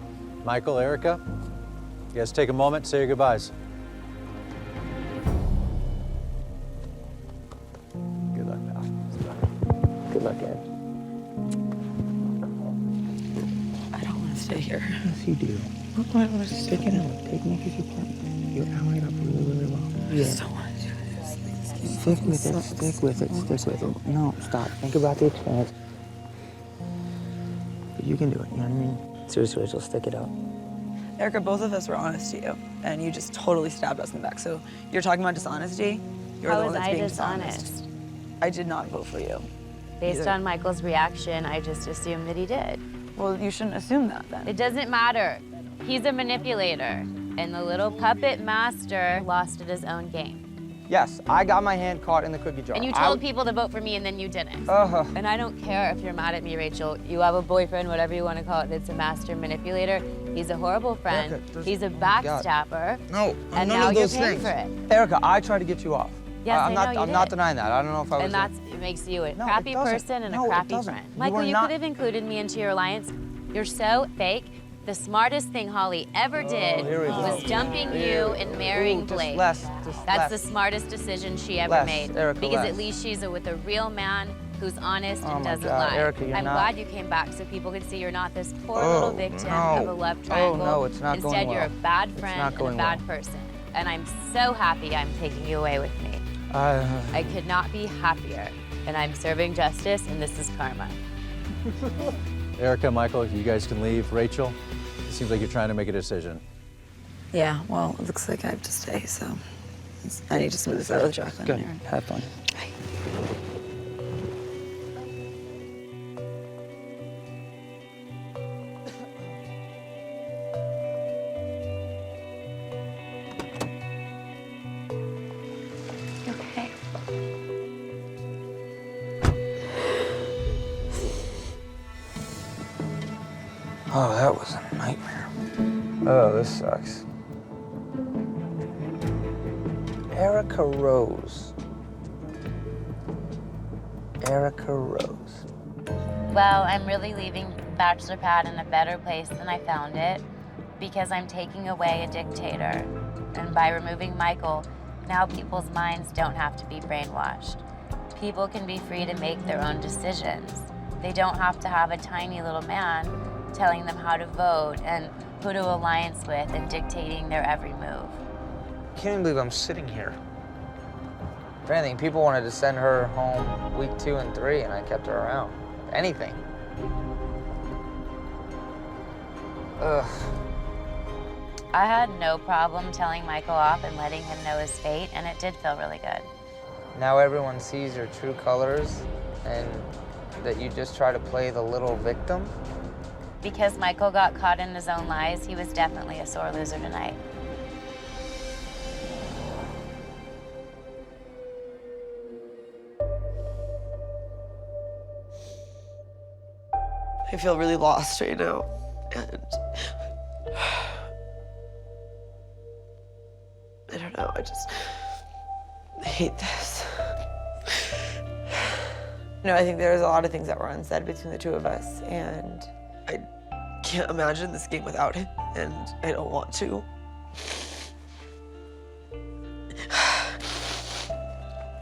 Michael, Erica, you guys take a moment, say your goodbyes. Good luck, pal.
Good luck, Ed.
I don't want to stay here.
Yes, you do.
Look, I want to stay here.
Take me as you can. You're allied up really, really well.
I just don't want to do this.
Stick with it, stick with it, stick with it. No, stop. Think about the experience. But you can do it, you know what I mean? Seriously, Rachel, stick it out.
Erica, both of us were honest to you, and you just totally stabbed us in the back. So you're talking about dishonesty? You're
How
the one
was
that's
I
being
dishonest?
I did not vote for you.
Based
Either.
on Michael's reaction, I just assumed that he did.
Well, you shouldn't assume that then.
It doesn't matter. He's a manipulator, and the little puppet master lost at his own game.
Yes, I got my hand caught in the cookie jar.
And you told people to vote for me, and then you didn't. And I don't care if you're mad at me, Rachel. You have a boyfriend, whatever you want to call it, that's a master manipulator. He's a horrible friend.
Erica,
he's a backstabber.
No,
and
none
now
of those
you're paying
things.
for it.
Erica, I tried to get you off.
Yes,
I'm
I know you
I'm not
did.
denying that. I don't know if I was.
And that's it makes you a
No, it
crappy
doesn't.
person and
No,
a
it
crappy
doesn't.
friend.
You
Michael,
are
you
not-
could have included me into your alliance. You're so fake. The smartest thing Holly ever did
here we go.
was dumping you and marrying Blake.
Just
That's
less.
the smartest decision she ever
Less,
made.
Erica,
because
less.
at least she's with a real man who's honest
Oh
and
my
doesn't
God,
lie.
Erica, you're
I'm
not-
glad you came back so people could see you're not this poor
Oh,
little victim
no.
of a love
Oh,
triangle.
no, it's not
Instead,
going
you're a
well.
bad
It's
friend
not
and a
going
bad
well.
person. And I'm so happy I'm taking you away with me. I could not be happier. And I'm serving justice, and this is karma.
Erica, Michael, you guys can leave. Rachel, it seems like you're trying to make a decision.
Yeah, well, it looks like I have to stay, so I need to smooth this out with Jacqueline.
Good.
and Aaron.
Have fun.
Okay.
Oh, that was a nightmare. Oh, this sucks. Erica Rose. Erica Rose.
Well, I'm really leaving Bachelor Pad in a better place than I found it because I'm taking away a dictator. And by removing Michael, now people's minds don't have to be brainwashed. People can be free to make their own decisions. They don't have to have a tiny little man telling them how to vote and who to alliance with and dictating their every move.
I can't even believe I'm sitting here. If anything, people wanted to send her home week 2 and 3, and I kept her around. If anything. Ugh.
I had no problem telling Michael off and letting him know his fate, and it did feel really good.
Now everyone sees your true colors and that you just try to play the little victim.
Because Michael got caught in his own lies, he was definitely a sore loser tonight.
I feel really lost right now, and I don't know, I just hate this. You know, I think there's a lot of things that were unsaid between the two of us, and I can't imagine this game without him, and I don't want to.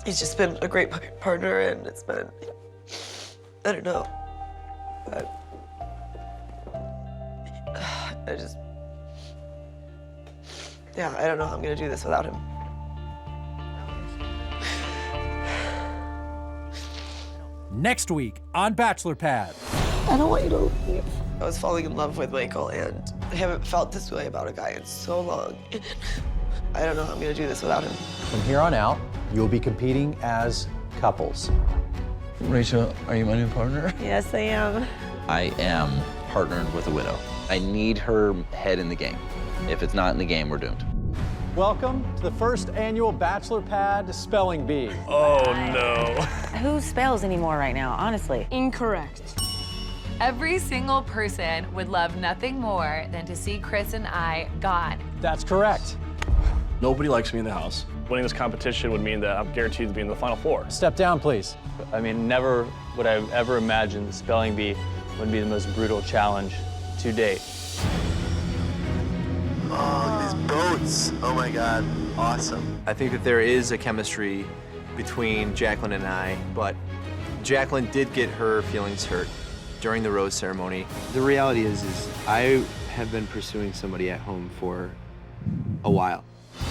He's just been a great partner, and it's been, I don't know, but I just, yeah, I don't know how I'm gonna do this without him.
Next week on Bachelor Pad.
I don't want you to leave. I was falling in love with Michael, and I haven't felt this way about a guy in so long. I don't know how I'm gonna do this without him.
From here on out, you'll be competing as couples.
Rachel, are you my new partner?
Yes, I am.
I am partnered with a widow. I need her head in the game. If it's not in the game, we're doomed.
Welcome to the first annual Bachelor Pad Spelling Bee.
Oh, no.
Who spells anymore right now, honestly?
Incorrect. Every single person would love nothing more than to see Chris and I gone.
That's correct.
Nobody likes me in the house. Winning this competition would mean that I'm guaranteed to be in the final four.
Step down, please.
I mean, never would I have ever imagined the spelling bee would be the most brutal challenge to date.
Oh, these boats. Oh my God, awesome.
I think that there is a chemistry between Jacqueline and I, but Jacqueline did get her feelings hurt during the rose ceremony.
The reality is I have been pursuing somebody at home for a while.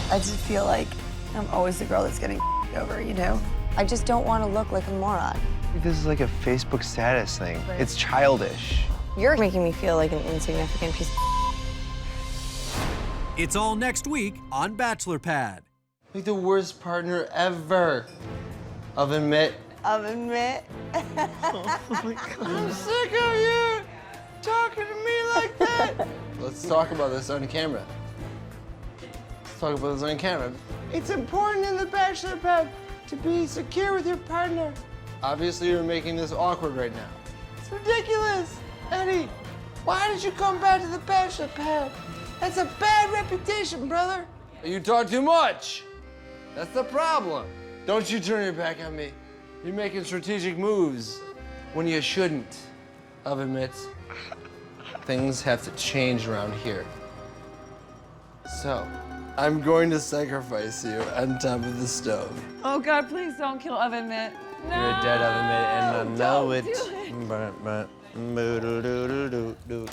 I just feel like I'm always the girl that's getting over, you know? I just don't want to look like a moron.
This is like a Facebook status thing. It's childish.
You're making me feel like an insignificant piece of
It's all next week on Bachelor Pad.
Like the worst partner ever. Oven mitt.
Oven mitt.
I'm sick of you talking to me like that. Let's talk about this on camera. Let's talk about this on camera. It's important in the Bachelor Pad to be secure with your partner. Obviously, you're making this awkward right now. It's ridiculous. Eddie, why did you come back to the Bachelor Pad? That's a bad reputation, brother. You talk too much. That's the problem. Don't you turn your back on me. You're making strategic moves when you shouldn't. Oven mitts. Things have to change around here. So, I'm going to sacrifice you on top of the stove.
Oh God, please don't kill Oven Mitt. No!
You're a dead oven mitt, and I know
Don't
it.
do it.
Boo-doo-doo-doo-doo-doo.